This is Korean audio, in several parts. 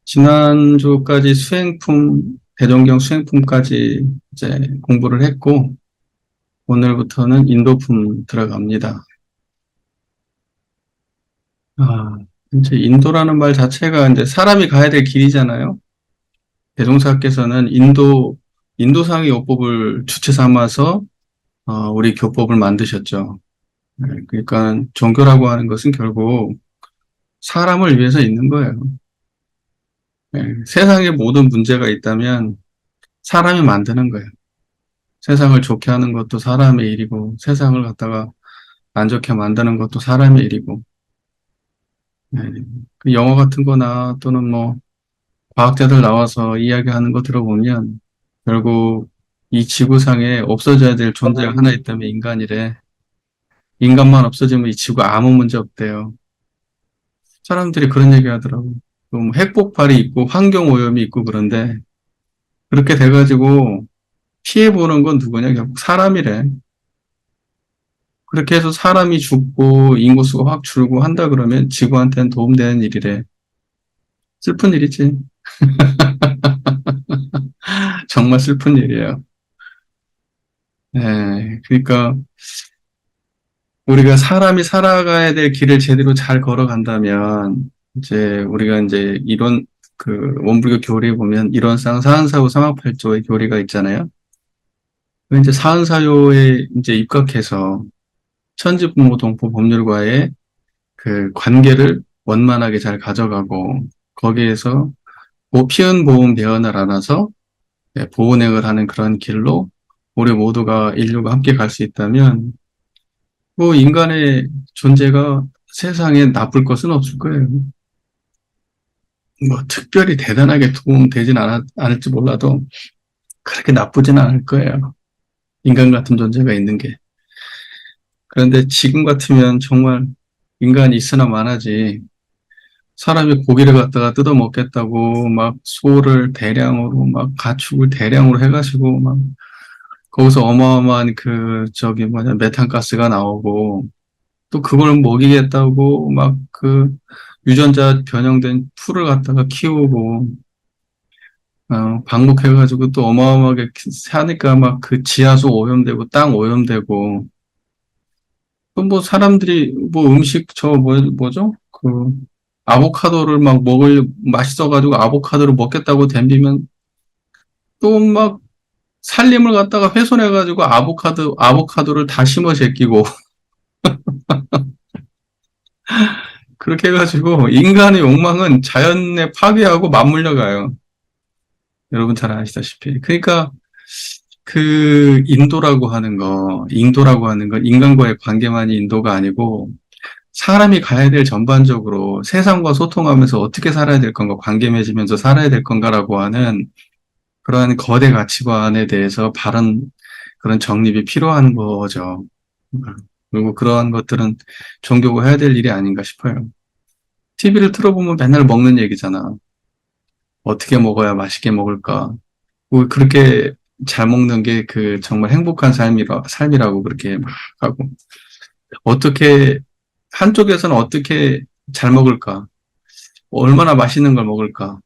지난주까지 대종경 수행품까지 이제 공부를 했고, 오늘부터는 인도품 들어갑니다. 아, 이제 인도라는 말 자체가 이제 사람이 가야 될 길이잖아요. 대종사께서는 인도상의 요법을 주체 삼아서, 우리 교법을 만드셨죠. 네, 그러니까 종교라고 하는 것은 결국 사람을 위해서 있는 거예요. 네, 세상에 모든 문제가 있다면 사람이 만드는 거예요. 세상을 좋게 하는 것도 사람의 일이고, 세상을 갖다가 안 좋게 만드는 것도 사람의 일이고, 네. 그 영화 같은 거나 또는 뭐, 과학자들 나와서 이야기하는 거 들어보면, 결국 이 지구상에 없어져야 될 존재가 하나 있다면 인간이래. 인간만 없어지면 이 지구 아무 문제 없대요. 사람들이 그런 얘기 하더라고. 좀 핵폭발이 있고, 환경오염이 있고 그런데, 그렇게 돼가지고 피해보는 건 누구냐? 결국 사람이래. 그렇게 해서 사람이 죽고 인구수가 확 줄고 한다 그러면 지구한테는 도움되는 일이래. 슬픈 일이지. 정말 슬픈 일이에요. 네, 그러니까 우리가 사람이 살아가야 될 길을 제대로 잘 걸어간다면 이제 우리가 이제 이론 그 원불교 교리에 보면 이론상 사은사후 삼합팔조의 교리가 있잖아요. 그 이제 사은사요에 이제 입각해서 천지부모 동포 법률과의 그 관계를 원만하게 잘 가져가고 거기에서 피은 보온 배언을 알아서 보온행을 하는 그런 길로 우리 모두가 인류가 함께 갈 수 있다면 뭐 인간의 존재가 세상에 나쁠 것은 없을 거예요. 뭐 특별히 대단하게 도움되진 않을지 몰라도 그렇게 나쁘진 않을 거예요. 인간 같은 존재가 있는 게. 그런데 지금 같으면 정말 인간이 있으나 마나지 사람이 고기를 갖다가 뜯어 먹겠다고 막 소를 대량으로 막 가축을 대량으로 해가지고 막 거기서 어마어마한 메탄가스가 나오고 또 그걸 먹이겠다고 막 유전자 변형된 풀을 갖다가 키우고 방목해가지고 또 어마어마하게 사니까 막 그 지하수 오염되고 땅 오염되고 또 뭐 사람들이 뭐 음식 뭐죠? 아보카도를 막 맛있어가지고 아보카도를 먹겠다고 덤비면 또 막 살림을 갖다가 훼손해가지고 아보카도를 다 심어 제끼고 그렇게 해가지고 인간의 욕망은 자연에 파괴하고 맞물려 가요. 여러분 잘 아시다시피. 그러니까 인도라고 하는 건 인간과의 관계만이 인도가 아니고 사람이 가야 될 전반적으로 세상과 소통하면서 어떻게 살아야 될 건가, 관계 맺으면서 살아야 될 건가라고 하는 그러한 거대 가치관에 대해서 바른 그런 정립이 필요한 거죠. 그리고 그러한 것들은 종교가 해야 될 일이 아닌가 싶어요. TV를 틀어보면 맨날 먹는 얘기잖아. 어떻게 먹어야 맛있게 먹을까? 뭐 그렇게 잘 먹는 게 정말 행복한 삶이라고 그렇게 막 하고. 어떻게, 한쪽에서는 어떻게 잘 먹을까? 얼마나 맛있는 걸 먹을까?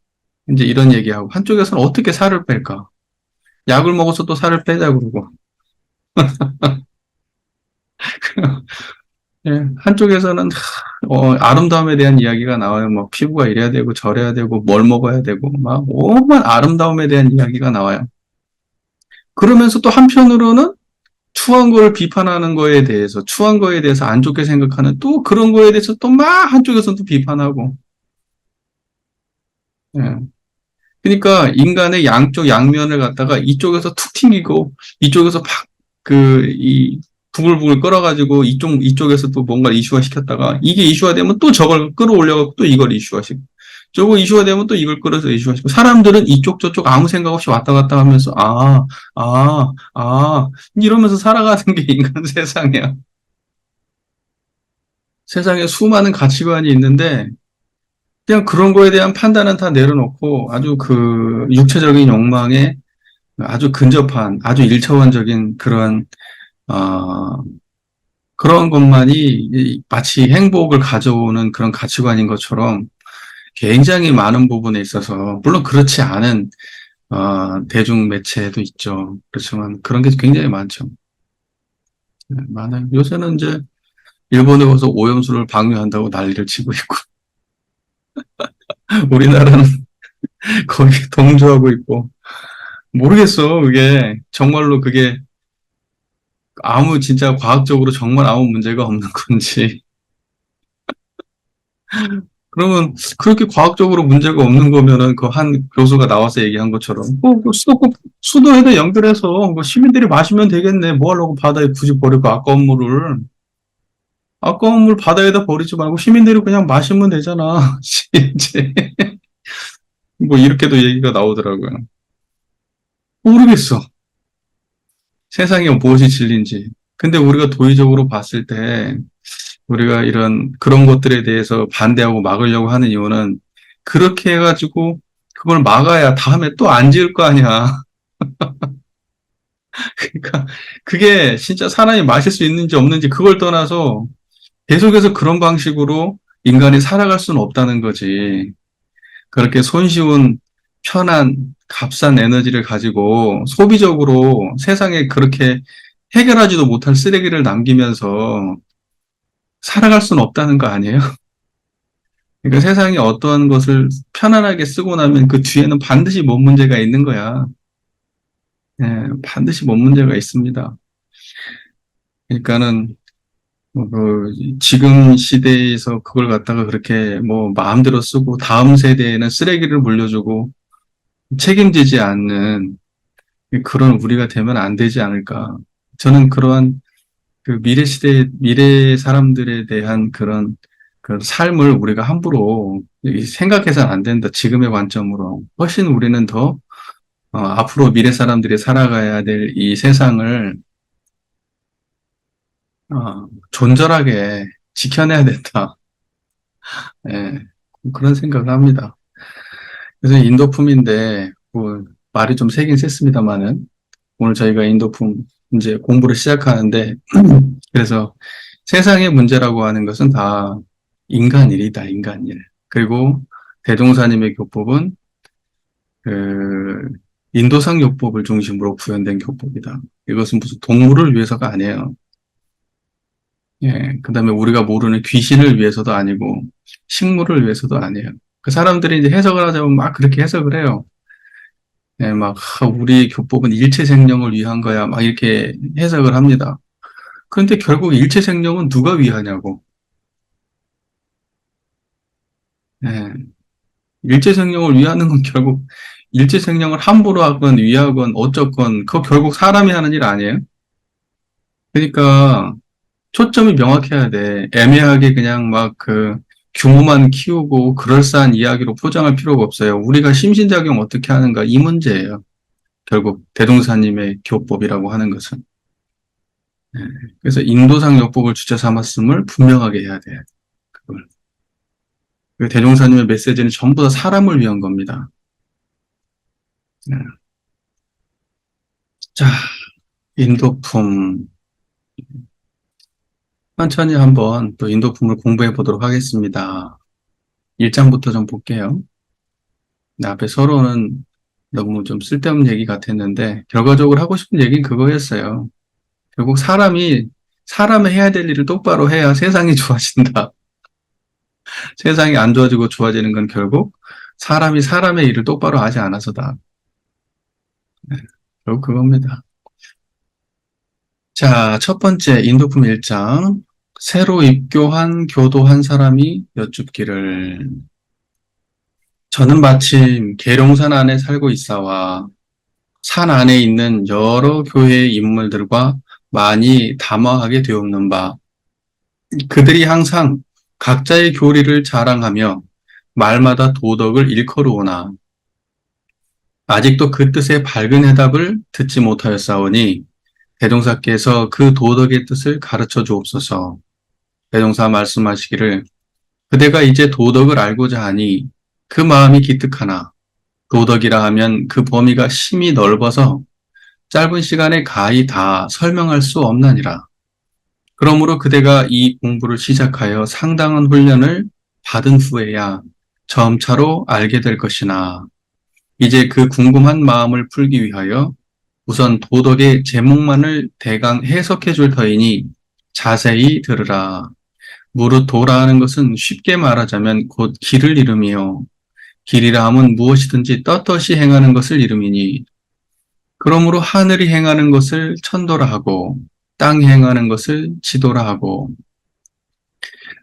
이제 이런 얘기하고, 한쪽에서는 어떻게 살을 뺄까? 약을 먹어서 또 살을 빼자 그러고. 예, 한쪽에서는 아름다움에 대한 이야기가 나와요. 뭐 피부가 이래야 되고 저래야 되고 뭘 먹어야 되고 막 오만 아름다움에 대한 이야기가 나와요. 그러면서 또 한편으로는 추한 거에 대해서 안 좋게 생각하는 또 그런 거에 대해서 또 막 한쪽에서는 또 비판하고. 예. 그러니까 인간의 양쪽 양면을 갖다가 이쪽에서 툭 튕기고 이쪽에서 이 부글부글 끌어가지고 이쪽에서 또 뭔가 이슈화 시켰다가 이게 이슈화 되면 또 저걸 끌어올려갖고 또 이걸 이슈화시키고 저거 이슈화 되면 또 이걸 끌어서 이슈화시키고 사람들은 이쪽 저쪽 아무 생각 없이 왔다 갔다 하면서 이러면서 살아가는 게 인간 세상이야. 세상에 수많은 가치관이 있는데 그냥 그런 거에 대한 판단은 다 내려놓고 아주 육체적인 욕망에 아주 근접한 아주 일차원적인 어, 그런 것만이 마치 행복을 가져오는 그런 가치관인 것처럼 굉장히 많은 부분에 있어서, 물론 그렇지 않은, 대중 매체도 있죠. 그렇지만 그런 게 굉장히 많죠. 네, 많아요. 요새는 이제 일본에 와서 오염수를 방류한다고 난리를 치고 있고, 우리나라는 거기 동조하고 있고, 모르겠어. 그게, 정말로 그게 진짜 과학적으로 정말 아무 문제가 없는 건지. 그러면 그렇게 과학적으로 문제가 없는 거면은 그 한 교수가 나와서 얘기한 것처럼 그 수도에다 연결해서 뭐 시민들이 마시면 되겠네. 뭐 하려고 바다에 굳이 버리고 아까운 물 바다에다 버리지 말고 시민들이 그냥 마시면 되잖아. 이제 뭐 이렇게도 얘기가 나오더라고요. 모르겠어. 세상에 무엇이 진리인지. 근데 우리가 도의적으로 봤을 때 우리가 이런 그런 것들에 대해서 반대하고 막으려고 하는 이유는 그렇게 해가지고 그걸 막아야 다음에 또 안 지을 거 아니야. 그러니까 그게 진짜 사람이 마실 수 있는지 없는지 그걸 떠나서 계속해서 그런 방식으로 인간이 살아갈 수는 없다는 거지. 그렇게 손쉬운 편한 값싼 에너지를 가지고 소비적으로 세상에 그렇게 해결하지도 못할 쓰레기를 남기면서 살아갈 수는 없다는 거 아니에요? 그러니까 세상에 어떠한 것을 편안하게 쓰고 나면 그 뒤에는 반드시 뭔 문제가 있는 거야. 예, 반드시 뭔 문제가 있습니다. 그러니까는 지금 시대에서 그걸 갖다가 그렇게 뭐 마음대로 쓰고 다음 세대에는 쓰레기를 물려주고 책임지지 않는 그런 우리가 되면 안 되지 않을까. 저는 그러한 그 미래 시대, 미래 사람들에 대한 그런 그 삶을 우리가 함부로 생각해서는 안 된다. 지금의 관점으로. 훨씬 우리는 더 앞으로 미래 사람들이 살아가야 될 이 세상을 존절하게 지켜내야 된다. 예, 그런 생각을 합니다. 그래서 인도품인데 뭐 말이 좀 세긴 셌습니다만은 오늘 저희가 인도품 이제 공부를 시작하는데 그래서 세상의 문제라고 하는 것은 다 인간일이다, 인간일. 그리고 대종사님의 교법은 그 인도상 요법을 중심으로 구현된 교법이다. 이것은 무슨 동물을 위해서가 아니에요. 예, 그다음에 우리가 모르는 귀신을 위해서도 아니고 식물을 위해서도 아니에요. 그 사람들이 이제 해석을 하자면 막 그렇게 해석을 해요. 예, 막 우리 교법은 일체 생명을 위한 거야. 막 이렇게 해석을 합니다. 그런데 결국 일체 생명은 누가 위하냐고. 예, 일체 생명을 위하는 건 결국 일체 생명을 함부로 하건 위하건 어쩌건 그거 결국 사람이 하는 일 아니에요? 그러니까 초점이 명확해야 돼. 애매하게 그냥 막 규모만 키우고 그럴싸한 이야기로 포장할 필요가 없어요. 우리가 심신작용 어떻게 하는가 이 문제예요. 결국 대동사님의 교법이라고 하는 것은. 예. 그래서 인도상 요법을 주체 삼았음을 분명하게 해야 돼. 그걸. 그 대종사님의 메시지는 전부 다 사람을 위한 겁니다. 예. 자, 인도품. 천천히 한번 또 인도품을 공부해 보도록 하겠습니다. 1장부터 좀 볼게요. 앞에 서론은 너무 좀 쓸데없는 얘기 같았는데, 결과적으로 하고 싶은 얘기는 그거였어요. 결국 사람이 해야 될 일을 똑바로 해야 세상이 좋아진다. 세상이 안 좋아지고 좋아지는 건 결국 사람이 사람의 일을 똑바로 하지 않아서다. 네, 결국 그겁니다. 자, 첫 번째, 인도품 1장. 새로 입교한 교도 한 사람이 여쭙기를. 저는 마침 계룡산 안에 살고 있사와 산 안에 있는 여러 교회의 인물들과 많이 담화하게 되었는 바, 그들이 항상 각자의 교리를 자랑하며 말마다 도덕을 일컬어오나 아직도 그 뜻의 밝은 해답을 듣지 못하였사오니 대종사께서 그 도덕의 뜻을 가르쳐 주옵소서. 대종사 말씀하시기를 그대가 이제 도덕을 알고자 하니 그 마음이 기특하나 도덕이라 하면 그 범위가 심히 넓어서 짧은 시간에 가히 다 설명할 수 없나니라. 그러므로 그대가 이 공부를 시작하여 상당한 훈련을 받은 후에야 점차로 알게 될 것이나 이제 그 궁금한 마음을 풀기 위하여 우선 도덕의 제목만을 대강 해석해 줄 터이니 자세히 들으라. 무릇 도라 하는 것은 쉽게 말하자면 곧 길을 이름이요. 길이라 함은 무엇이든지 떳떳이 행하는 것을 이름이니 그러므로 하늘이 행하는 것을 천도라 하고 땅이 행하는 것을 지도라 하고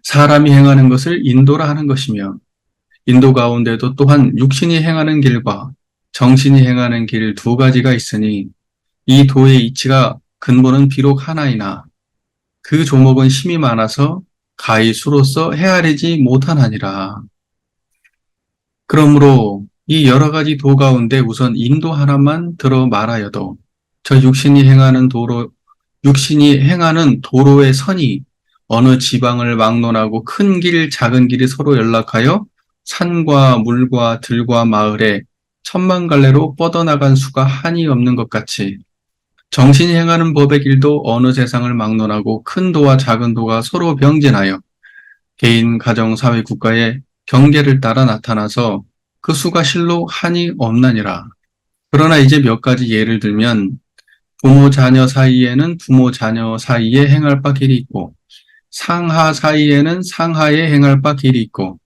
사람이 행하는 것을 인도라 하는 것이며 인도 가운데도 또한 육신이 행하는 길과 정신이 행하는 길 두 가지가 있으니 이 도의 이치가 근본은 비록 하나이나 그 조목은 심이 많아서 가히 수로서 헤아리지 못하나니라. 그러므로 이 여러 가지 도 가운데 우선 인도 하나만 들어 말하여도 저 육신이 행하는 도로의 선이 어느 지방을 막론하고 큰 길, 작은 길이 서로 연락하여 산과 물과 들과 마을에 천만 갈래로 뻗어나간 수가 한이 없는 것 같이 정신이 행하는 법의 길도 어느 세상을 막론하고 큰 도와 작은 도가 서로 병진하여 개인, 가정, 사회, 국가의 경계를 따라 나타나서 그 수가 실로 한이 없나니라. 그러나 이제 몇 가지 예를 들면 부모 자녀 사이에는 부모 자녀 사이에 행할 바 길이 있고 상하 사이에는 상하에 행할 바 길이 있고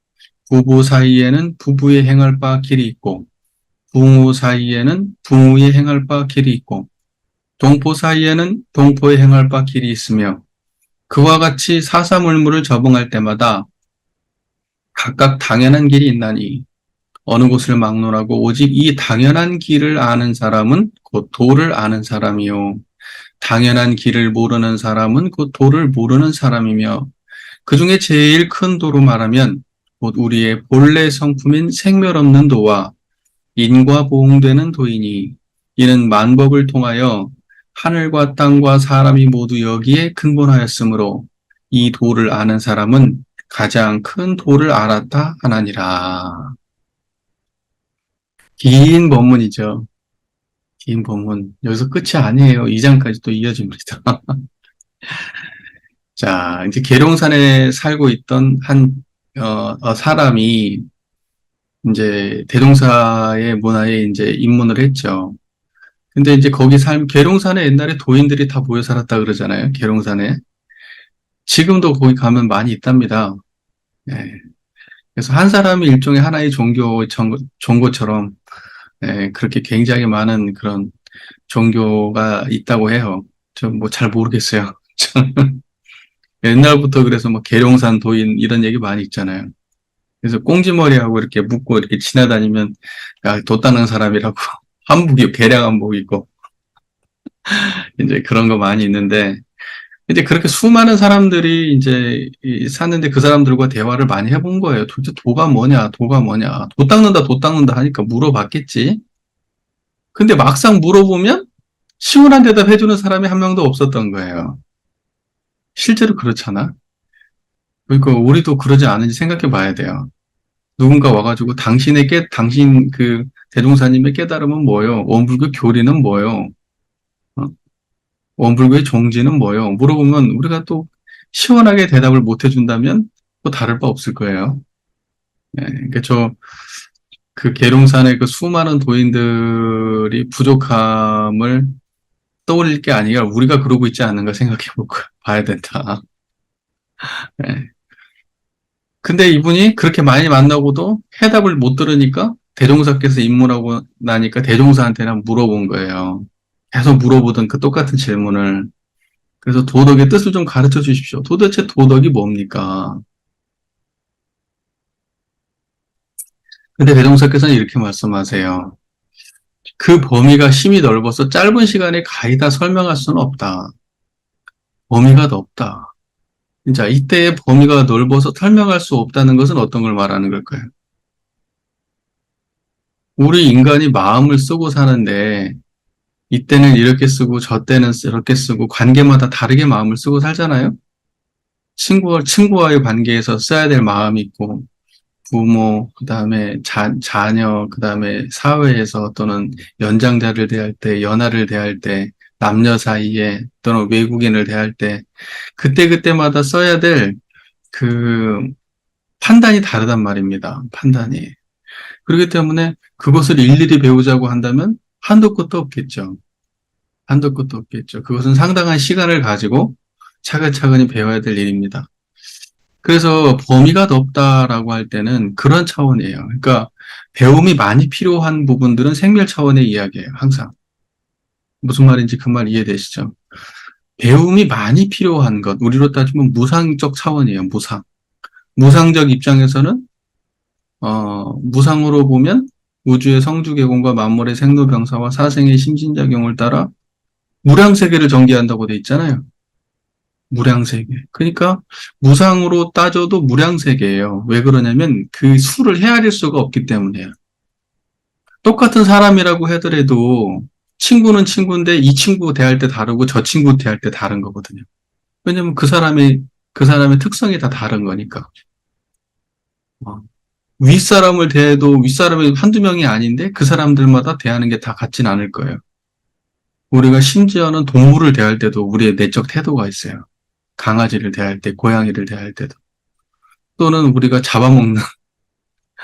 부부 사이에는 부부에 행할 바 길이 있고 부모 사이에는 부모에 행할 바 길이 있고 동포 사이에는 동포에 행할 바 길이 있으며 그와 같이 사사물물을 적응할 때마다 각각 당연한 길이 있나니 어느 곳을 막론하고 오직 이 당연한 길을 아는 사람은 곧 도를 아는 사람이요. 당연한 길을 모르는 사람은 곧 도를 모르는 사람이며 그 중에 제일 큰 도로 말하면 곧 우리의 본래 성품인 생멸 없는 도와 인과 보응되는 도이니 이는 만법을 통하여 하늘과 땅과 사람이 모두 여기에 근본하였으므로 이 도를 아는 사람은 가장 큰 도를 알았다 하나니라. 긴 본문이죠. 긴 본문. 여기서 끝이 아니에요. 2장까지 또 이어집니다. 자, 이제 계룡산에 살고 있던 한 사람이 이제 대동사의 문화에 이제 입문을 했죠. 근데 이제 계룡산에 옛날에 도인들이 다 모여 살았다 그러잖아요. 계룡산에. 지금도 거기 가면 많이 있답니다. 예. 그래서 한 사람이 일종의 하나의 종교처럼, 예, 그렇게 굉장히 많은 그런 종교가 있다고 해요. 좀 뭐 잘 모르겠어요. 옛날부터 그래서 뭐 계룡산 도인 이런 얘기 많이 있잖아요. 그래서 꽁지머리하고 이렇게 묶고 이렇게 지나다니면 야, 돛 닦는 사람이라고 한복이 계량 한복 입고 이제 그런 거 많이 있는데 이제 그렇게 수많은 사람들이 이제 사는데 그 사람들과 대화를 많이 해본 거예요. 도대체 도가 뭐냐, 도가 뭐냐. 돛 닦는다 하니까 물어봤겠지. 근데 막상 물어보면 시원한 대답 해주는 사람이 한 명도 없었던 거예요. 실제로 그렇잖아. 그러니까 우리도 그러지 않은지 생각해 봐야 돼요. 누군가 와가지고 당신 그 대종사님의 깨달음은 뭐요? 원불교 교리는 뭐요? 어? 원불교의 종지는 뭐요? 물어보면 우리가 또 시원하게 대답을 못 해준다면 또 다를 바 없을 거예요. 네, 그러니까 그 계룡산의 그 수많은 도인들이 부족함을 떠올릴 게 아니라 우리가 그러고 있지 않는가 생각해 봐야 된다. 네. 근데 이분이 그렇게 많이 만나고도 해답을 못 들으니까 대종사께서 입문하고 나니까 대종사한테나 물어본 거예요. 계속 물어보던 그 똑같은 질문을. 그래서 도덕의 뜻을 좀 가르쳐 주십시오. 도대체 도덕이 뭡니까? 근데 대종사께서는 이렇게 말씀하세요. 그 범위가 심히 넓어서 짧은 시간에 가히 다 설명할 수는 없다. 범위가 넓다. 자, 이때의 범위가 넓어서 설명할 수 없다는 것은 어떤 걸 말하는 걸까요? 우리 인간이 마음을 쓰고 사는데 이때는 이렇게 쓰고 저 때는 이렇게 쓰고 관계마다 다르게 마음을 쓰고 살잖아요. 친구와의 관계에서 써야 될 마음이 있고 부모, 그다음에 자녀, 그다음에 사회에서 또는 연장자를 대할 때, 연하를 대할 때, 남녀 사이에 또는 외국인을 대할 때 그때그때마다 써야 될 그 판단이 다르단 말입니다. 판단이. 그렇기 때문에 그것을 일일이 배우자고 한다면 한도 끝도 없겠죠. 한도 끝도 없겠죠. 그것은 상당한 시간을 가지고 차근차근히 배워야 될 일입니다. 그래서 범위가 넓다라고 할 때는 그런 차원이에요. 그러니까 배움이 많이 필요한 부분들은 생멸 차원의 이야기예요. 항상. 무슨 말인지 그 말 이해되시죠? 배움이 많이 필요한 것, 우리로 따지면 무상적 차원이에요. 무상. 무상적 입장에서는 무상으로 보면 우주의 성주계공과 만물의 생로병사와 사생의 심신작용을 따라 무량세계를 전개한다고 돼 있잖아요. 무량세계. 그러니까 무상으로 따져도 무량세계예요. 왜 그러냐면 그 수를 헤아릴 수가 없기 때문이에요. 똑같은 사람이라고 하더라도 친구는 친구인데 이 친구 대할 때 다르고 저 친구 대할 때 다른 거거든요. 왜냐면 그 사람의 특성이 다 다른 거니까. 어. 윗사람을 대해도 윗사람이 한두 명이 아닌데 그 사람들마다 대하는 게 다 같진 않을 거예요. 우리가 심지어는 동물을 대할 때도 우리의 내적 태도가 있어요. 강아지를 대할 때, 고양이를 대할 때도. 또는 우리가 잡아먹는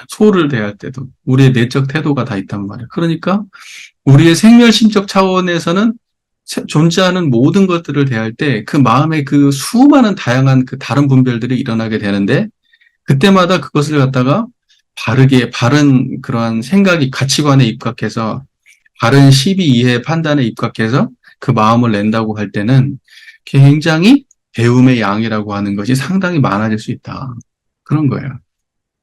소를 대할 때도 우리의 내적 태도가 다 있단 말이에요. 그러니까 우리의 생멸심적 차원에서는 존재하는 모든 것들을 대할 때 그 마음에 그 수많은 다양한 그 다른 분별들이 일어나게 되는데 그때마다 그것을 갖다가 바르게, 바른 그러한 생각이 가치관에 입각해서 바른 시비 이해 판단에 입각해서 그 마음을 낸다고 할 때는 굉장히 배움의 양이라고 하는 것이 상당히 많아질 수 있다. 그런 거예요.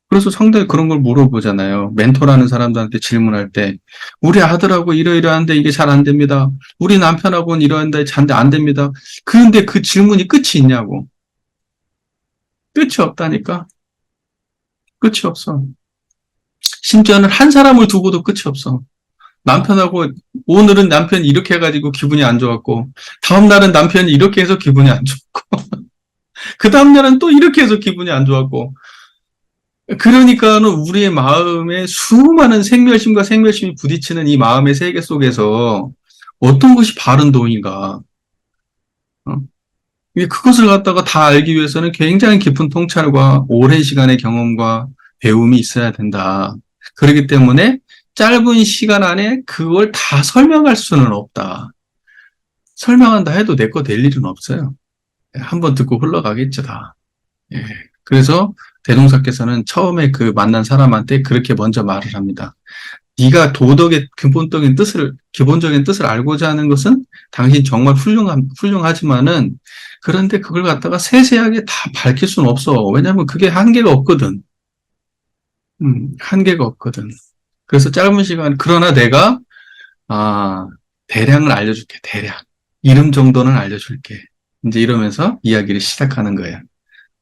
그래서 상당히 그런 걸 물어보잖아요. 멘토라는 사람들한테 질문할 때, 우리 아들하고 이러이러한데 이게 잘 안 됩니다. 우리 남편하고는 이러한데 잘 안 됩니다. 그런데 그 질문이 끝이 있냐고. 끝이 없다니까. 끝이 없어. 심지어는 한 사람을 두고도 끝이 없어. 남편하고 오늘은 남편이 이렇게 해가지고 기분이 안 좋았고, 다음 날은 남편이 이렇게 해서 기분이 안 좋고, 그 다음 날은 또 이렇게 해서 기분이 안 좋았고, 그러니까는 우리의 마음에 수많은 생멸심과 생멸심이 부딪히는 이 마음의 세계 속에서 어떤 것이 바른 도인가? 어? 그것을 갖다가 다 알기 위해서는 굉장히 깊은 통찰과 오랜 시간의 경험과 배움이 있어야 된다. 그렇기 때문에 짧은 시간 안에 그걸 다 설명할 수는 없다. 설명한다 해도 내 거 될 일은 없어요. 한번 듣고 흘러가겠죠, 다. 예. 그래서 대동사께서는 처음에 그 만난 사람한테 그렇게 먼저 말을 합니다. 네가 도덕의 기본적인 뜻을 알고자 하는 것은 당신 정말 훌륭하지만은 그런데 그걸 갖다가 세세하게 다 밝힐 수는 없어. 왜냐하면 그게 한계가 없거든. 한계가 없거든. 그래서 짧은 시간, 그러나 내가, 아, 대량을 알려줄게, 대량. 이름 정도는 알려줄게. 이제 이러면서 이야기를 시작하는 거예요.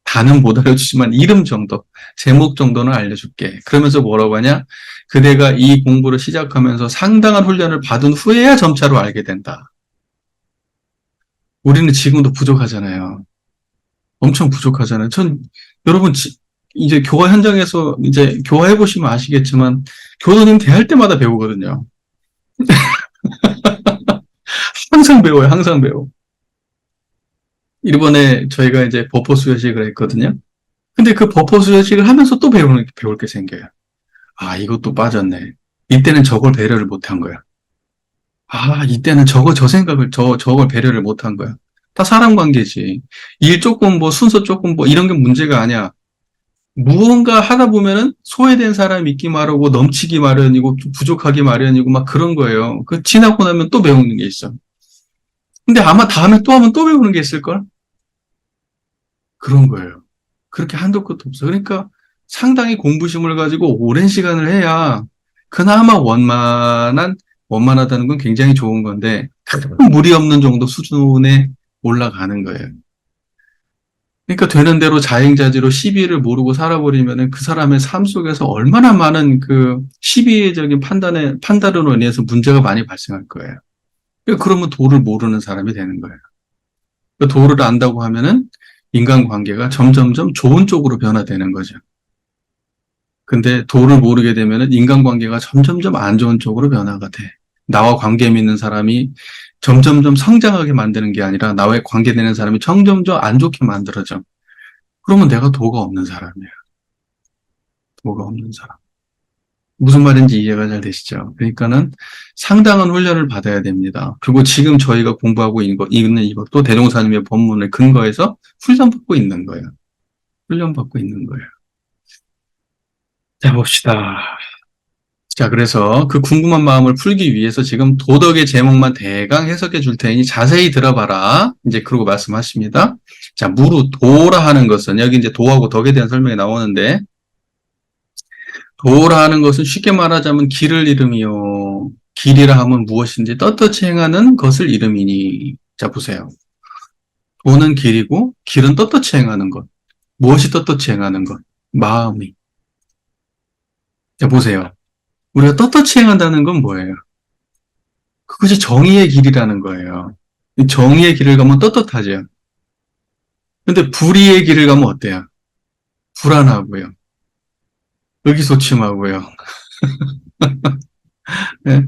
다는 못 알려주지만 이름 정도, 제목 정도는 알려줄게. 그러면서 뭐라고 하냐? 그대가 이 공부를 시작하면서 상당한 훈련을 받은 후에야 점차로 알게 된다. 우리는 지금도 부족하잖아요. 엄청 부족하잖아요. 여러분, 이제 교화 현장에서 이제 교화해보시면 아시겠지만, 교도님 대할 때마다 배우거든요. 항상 배워요, 항상 배워. 이번에 저희가 이제 버퍼 수여식을 했거든요. 근데 그 버퍼 수여식을 하면서 또 배울 게 생겨요. 아, 이것도 빠졌네. 이때는 저걸 배려를 못한 거야. 아, 이때는 저걸 배려를 못한 거야. 다 사람 관계지. 일 조금 뭐, 순서 조금 뭐, 이런 게 문제가 아니야. 무언가 하다 보면은 소외된 사람이 있기 마련이고, 넘치기 마련이고, 좀 부족하기 마련이고, 막 그런 거예요. 그 지나고 나면 또 배우는 게 있어. 근데 아마 다음에 또 하면 또 배우는 게 있을걸? 그런 거예요. 그렇게 한도 끝도 없어. 그러니까 상당히 공부심을 가지고 오랜 시간을 해야 그나마 원만하다는 건 굉장히 좋은 건데, 큰 무리 없는 정도 수준에 올라가는 거예요. 그러니까 되는 대로 자행자지로 시비를 모르고 살아버리면은 그 사람의 삶 속에서 얼마나 많은 그 시비적인 판단으로 인해서 문제가 많이 발생할 거예요. 그러니까 그러면 도를 모르는 사람이 되는 거예요. 그 도를 안다고 하면은 인간관계가 점점점 좋은 쪽으로 변화되는 거죠. 근데 도를 모르게 되면은 인간관계가 점점점 안 좋은 쪽으로 변화가 돼. 나와 관계 맺는 사람이 점점점 성장하게 만드는 게 아니라 나와의 관계되는 사람이 점점점 안 좋게 만들어져. 그러면 내가 도가 없는 사람이야. 도가 없는 사람. 무슨 말인지 이해가 잘 되시죠? 그러니까는 상당한 훈련을 받아야 됩니다. 그리고 지금 저희가 공부하고 있는 이것도 대종사님의 법문을 근거해서 훈련받고 있는 거예요. 훈련받고 있는 거예요. 자, 봅시다. 자, 그래서 그 궁금한 마음을 풀기 위해서 지금 도덕의 제목만 대강 해석해 줄 테니 자세히 들어봐라. 이제 그러고 말씀하십니다. 자, 무루 도라 하는 것은 여기 이제 도하고 덕에 대한 설명이 나오는데 도라 하는 것은 쉽게 말하자면 길을 이름이요. 길이라 하면 무엇인지 떳떳이 행하는 것을 이름이니. 자, 보세요. 도는 길이고 길은 떳떳이 행하는 것. 무엇이 떳떳이 행하는 것? 마음이. 자, 보세요. 우리가 떳떳이 행한다는 건 뭐예요? 그것이 정의의 길이라는 거예요. 정의의 길을 가면 떳떳하죠. 근데 불의의 길을 가면 어때요? 불안하고요. 의기소침하고요. 네?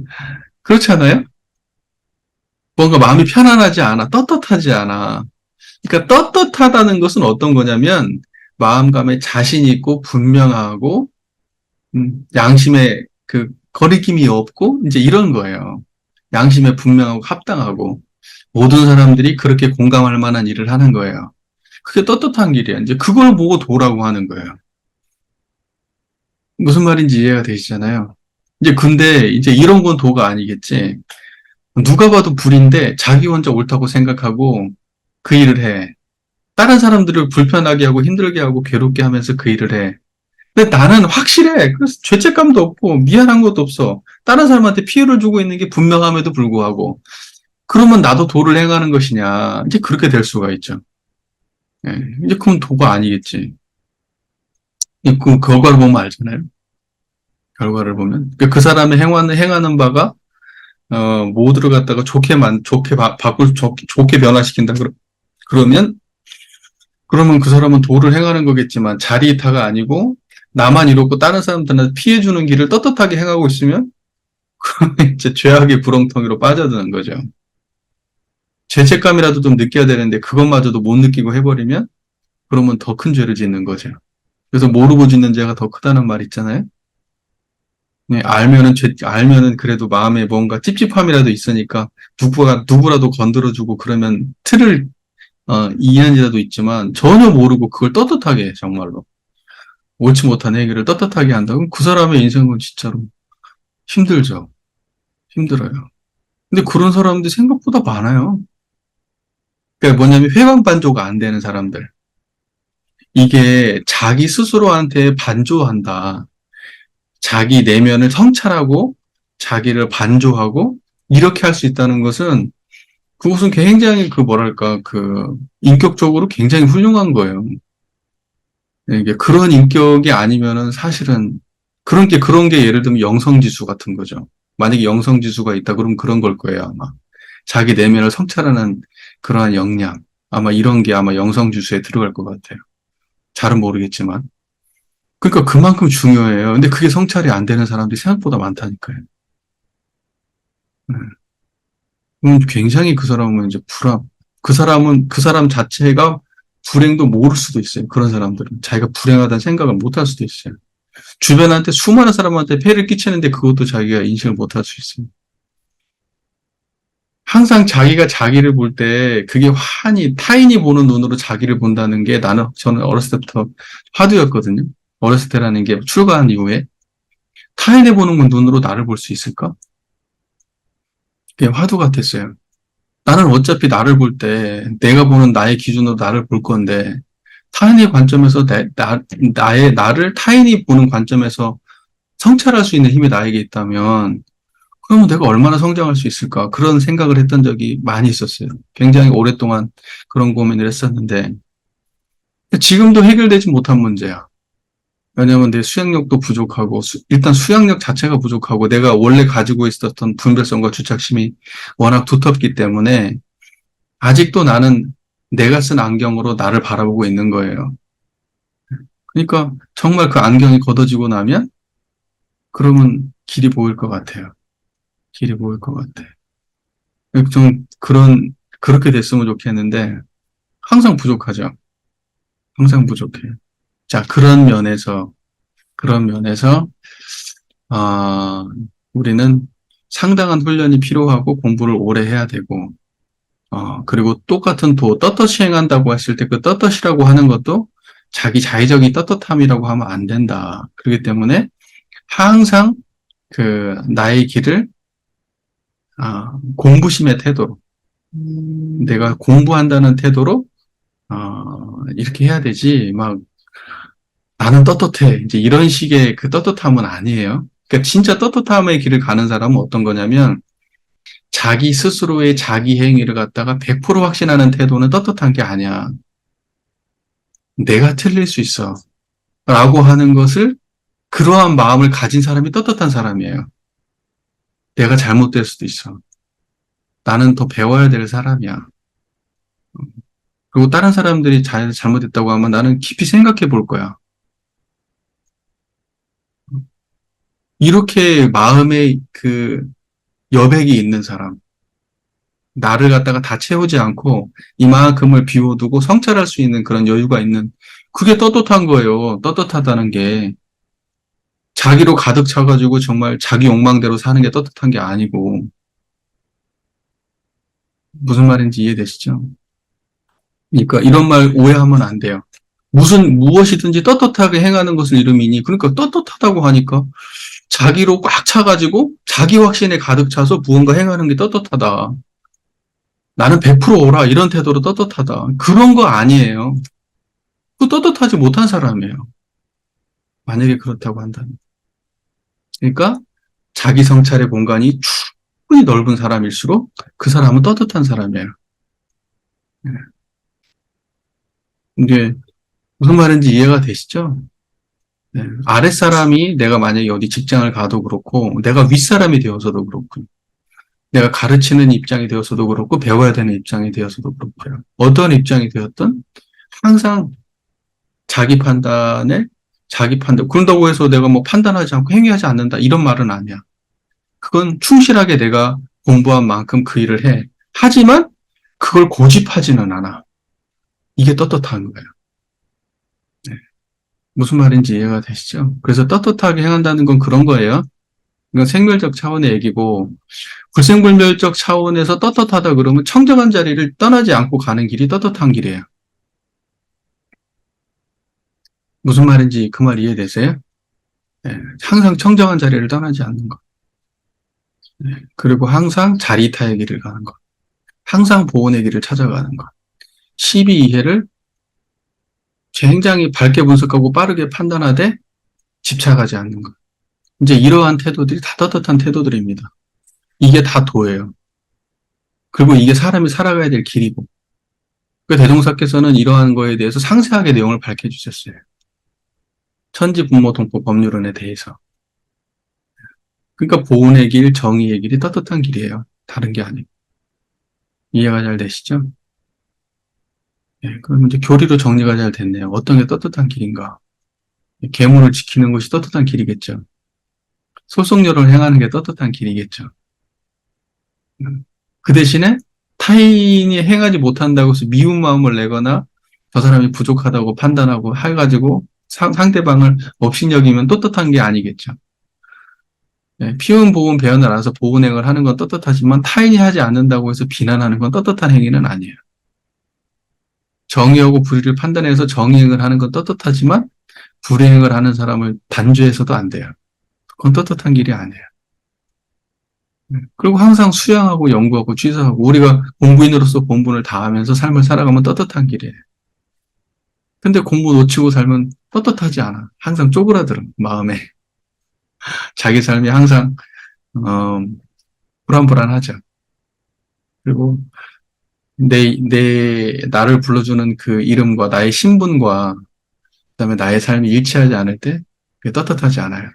그렇잖아요? 뭔가 마음이 편안하지 않아. 떳떳하지 않아. 그러니까 떳떳하다는 것은 어떤 거냐면 마음감에 자신 있고 분명하고 양심에 그 거리낌이 없고 이제 이런 거예요. 양심에 분명하고 합당하고 모든 사람들이 그렇게 공감할 만한 일을 하는 거예요. 그게 떳떳한 길이야. 이제 그걸 보고 도라고 하는 거예요. 무슨 말인지 이해가 되시잖아요. 이제 근데 이제 이런 건 도가 아니겠지. 누가 봐도 불인데 자기 혼자 옳다고 생각하고 그 일을 해. 다른 사람들을 불편하게 하고 힘들게 하고 괴롭게 하면서 그 일을 해. 근데 나는 확실해. 그래서 죄책감도 없고 미안한 것도 없어. 다른 사람한테 피해를 주고 있는 게 분명함에도 불구하고. 그러면 나도 도를 행하는 것이냐. 이제 그렇게 될 수가 있죠. 예, 이제 그건 도가 아니겠지. 그 결과를 보면 알잖아요. 결과를 보면. 그 사람의 행하는 바가, 모두를 갖다가 좋게 변화시킨다. 그러면, 그러면 그 사람은 도를 행하는 거겠지만, 자리이타가 아니고, 나만 이롭고 다른 사람들한테 피해주는 길을 떳떳하게 행하고 있으면, 그러면 이제 죄악의 구렁텅이로 빠져드는 거죠. 죄책감이라도 좀 느껴야 되는데, 그것마저도 못 느끼고 해버리면, 그러면 더 큰 죄를 짓는 거죠. 그래서 모르고 짓는 죄가 더 크다는 말 있잖아요. 네, 알면은 그래도 마음에 뭔가 찝찝함이라도 있으니까 누구라도 건드려주고 그러면 이해한이라도 있지만 전혀 모르고 그걸 떳떳하게 해, 정말로. 옳지 못한 행위를 떳떳하게 한다. 그럼 그 사람의 인생은 진짜로 힘들죠. 힘들어요. 근데 그런 사람들이 생각보다 많아요. 그러니까 뭐냐면 회광반조가 안 되는 사람들. 이게 자기 스스로한테 반조한다. 자기 내면을 성찰하고 자기를 반조하고 이렇게 할 수 있다는 것은 그것은 굉장히 뭐랄까 인격적으로 굉장히 훌륭한 거예요. 이게 그런 인격이 아니면은 사실은 그런 게 예를 들면 영성지수 같은 거죠. 만약에 영성지수가 있다 그러면 그런 걸 거예요, 아마. 자기 내면을 성찰하는 그러한 역량. 아마 이런 게 아마 영성지수에 들어갈 것 같아요. 잘은 모르겠지만. 그러니까 그만큼 중요해요. 근데 그게 성찰이 안 되는 사람들이 생각보다 많다니까요. 네. 굉장히 그 사람은 이제 그 사람 자체가 불행도 모를 수도 있어요. 그런 사람들은. 자기가 불행하다는 생각을 못 할 수도 있어요. 주변한테 수많은 사람한테 폐를 끼치는데 그것도 자기가 인식을 못 할 수 있어요. 항상 자기가 자기를 볼 때 그게 타인이 보는 눈으로 자기를 본다는 게 저는 어렸을 때부터 화두였거든요. 어렸을 때라는 게 출가한 이후에 타인이 보는 눈으로 나를 볼 수 있을까? 그게 화두 같았어요. 나는 어차피 나를 볼 때 내가 보는 나의 기준으로 나를 볼 건데 타인의 관점에서 나를 타인이 보는 관점에서 성찰할 수 있는 힘이 나에게 있다면 그러면 내가 얼마나 성장할 수 있을까? 그런 생각을 했던 적이 많이 있었어요. 굉장히 오랫동안 그런 고민을 했었는데 지금도 해결되지 못한 문제야. 왜냐하면 내 수양력도 부족하고 일단 수양력 자체가 부족하고 내가 원래 가지고 있었던 분별성과 주착심이 워낙 두텁기 때문에 아직도 나는 내가 쓴 안경으로 나를 바라보고 있는 거예요. 그러니까 정말 그 안경이 걷어지고 나면 그러면 길이 보일 것 같아요. 길이 보일 것 같아. 좀 그렇게 됐으면 좋겠는데 항상 부족하죠. 항상 부족해요. 자, 그런 면에서 그런 면에서, 아, 우리는 상당한 훈련이 필요하고 공부를 오래 해야 되고, 그리고 똑같은 떳떳이 행한다고 했을 때 그 떳떳이라고 하는 것도 자기 자의적인 떳떳함이라고 하면 안 된다. 그렇기 때문에 항상 나의 길을, 공부심의 태도로, 내가 공부한다는 태도로, 이렇게 해야 되지. 막, 나는 떳떳해. 이제 이런 식의 그 떳떳함은 아니에요. 그러니까 진짜 떳떳함의 길을 가는 사람은 어떤 거냐면, 자기 스스로의 자기 행위를 갖다가 100% 확신하는 태도는 떳떳한 게 아니야. 내가 틀릴 수 있어. 라고 하는 것을, 그러한 마음을 가진 사람이 떳떳한 사람이에요. 내가 잘못될 수도 있어. 나는 더 배워야 될 사람이야. 그리고 다른 사람들이 잘못했다고 하면 나는 깊이 생각해 볼 거야. 이렇게 마음에 여백이 있는 사람, 나를 갖다가 다 채우지 않고 이만큼을 비워두고 성찰할 수 있는 그런 여유가 있는, 그게 떳떳한 거예요. 떳떳하다는 게. 자기로 가득 차가지고 정말 자기 욕망대로 사는 게 떳떳한 게 아니고, 무슨 말인지 이해되시죠? 그러니까 이런 말 오해하면 안 돼요. 무엇이든지 떳떳하게 행하는 것을 이름이니, 그러니까 떳떳하다고 하니까 자기로 꽉 차가지고 자기 확신에 가득 차서 무언가 행하는 게 떳떳하다. 나는 100% 오라 이런 태도로 떳떳하다. 그런 거 아니에요. 그 떳떳하지 못한 사람이에요. 만약에 그렇다고 한다면. 그러니까 자기 성찰의 공간이 충분히 넓은 사람일수록 그 사람은 떳떳한 사람이에요. 네. 이게 무슨 말인지 이해가 되시죠? 네. 아랫사람이 내가 만약에 어디 직장을 가도 그렇고, 내가 윗사람이 되어서도 그렇고, 내가 가르치는 입장이 되어서도 그렇고, 배워야 되는 입장이 되어서도 그렇고요. 어떤 입장이 되었든 항상 자기 판단, 그런다고 해서 내가 뭐 판단하지 않고 행위하지 않는다, 이런 말은 아니야. 그건 충실하게 내가 공부한 만큼 그 일을 해. 하지만 그걸 고집하지는 않아. 이게 떳떳한 거예요. 네. 무슨 말인지 이해가 되시죠? 그래서 떳떳하게 행한다는 건 그런 거예요. 이건 생멸적 차원의 얘기고, 불생불멸적 차원에서 떳떳하다 그러면 청정한 자리를 떠나지 않고 가는 길이 떳떳한 길이에요. 무슨 말인지 그 말 이해되세요? 네. 항상 청정한 자리를 떠나지 않는 것. 네. 그리고 항상 자리타의 길을 가는 것. 항상 보온의 길을 찾아가는 것. 12이해를 굉장히 밝게 분석하고 빠르게 판단하되 집착하지 않는 것. 이제 이러한 태도들이 다 떳떳한 태도들입니다. 이게 다 도예요. 그리고 이게 사람이 살아가야 될 길이고. 그 대종사께서는 이러한 거에 대해서 상세하게 내용을 밝혀주셨어요. 천지분모통법 법률론에 대해서. 그러니까 보온의 길, 정의의 길이 떳떳한 길이에요. 다른 게 아니고. 이해가 잘 되시죠? 예, 그럼 이제 교리로 정리가 잘 됐네요. 어떤 게 떳떳한 길인가? 계문을 지키는 것이 떳떳한 길이겠죠. 소속료를 행하는 게 떳떳한 길이겠죠. 그 대신에 타인이 행하지 못한다고 해서 미운 마음을 내거나 저 사람이 부족하다고 판단하고 해가지고 상대방을 업신여기면 떳떳한 게 아니겠죠. 네, 피운 보온 배연을 알아서 보온행을 하는 건 떳떳하지만 타인이 하지 않는다고 해서 비난하는 건 떳떳한 행위는 아니에요. 정의하고 불의를 판단해서 정의행을 하는 건 떳떳하지만 불의행을 하는 사람을 단죄해서도 안 돼요. 그건 떳떳한 길이 아니에요. 그리고 항상 수양하고 연구하고 취사하고 우리가 공부인으로서 본분을 다하면서 삶을 살아가면 떳떳한 길이에요. 근데 공부 놓치고 살면 떳떳하지 않아. 항상 쪼그라들어, 마음에. 자기 삶이 항상 어, 불안불안하죠. 그리고 나를 불러주는 그 이름과 나의 신분과 그다음에 나의 삶이 일치하지 않을 때 그게 떳떳하지 않아요.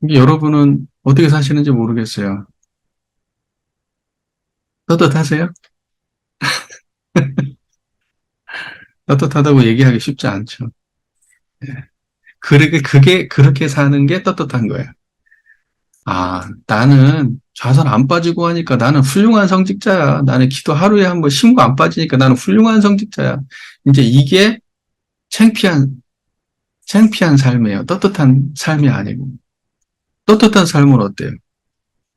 이게 여러분은 어떻게 사시는지 모르겠어요. 떳떳하세요? 떳떳하다고 얘기하기 쉽지 않죠. 예. 그게 그렇게 사는 게 떳떳한 거예요. 나는 좌선 안 빠지고 하니까 나는 훌륭한 성직자야. 나는 기도 하루에 한 번 신고 안 빠지니까 나는 훌륭한 성직자야. 이제 이게 창피한, 창피한 삶이에요. 떳떳한 삶이 아니고. 떳떳한 삶은 어때요?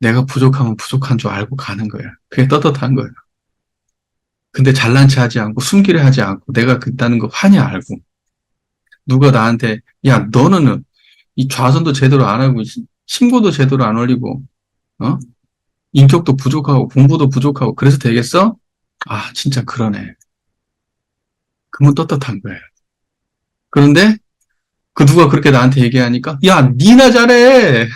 내가 부족하면 부족한 줄 알고 가는 거예요. 그게 떳떳한 거예요. 근데 잘난 체 하지 않고 숨기려 하지 않고 내가 그렇다는 거 환히 알고 누가 나한테 야 너는 이 좌선도 제대로 안 하고 신고도 제대로 안 올리고 어? 인격도 부족하고 공부도 부족하고 그래서 되겠어? 아 진짜 그러네. 그러면 떳떳한 거예요. 그런데 그 누가 그렇게 나한테 얘기하니까 야 니나 잘해.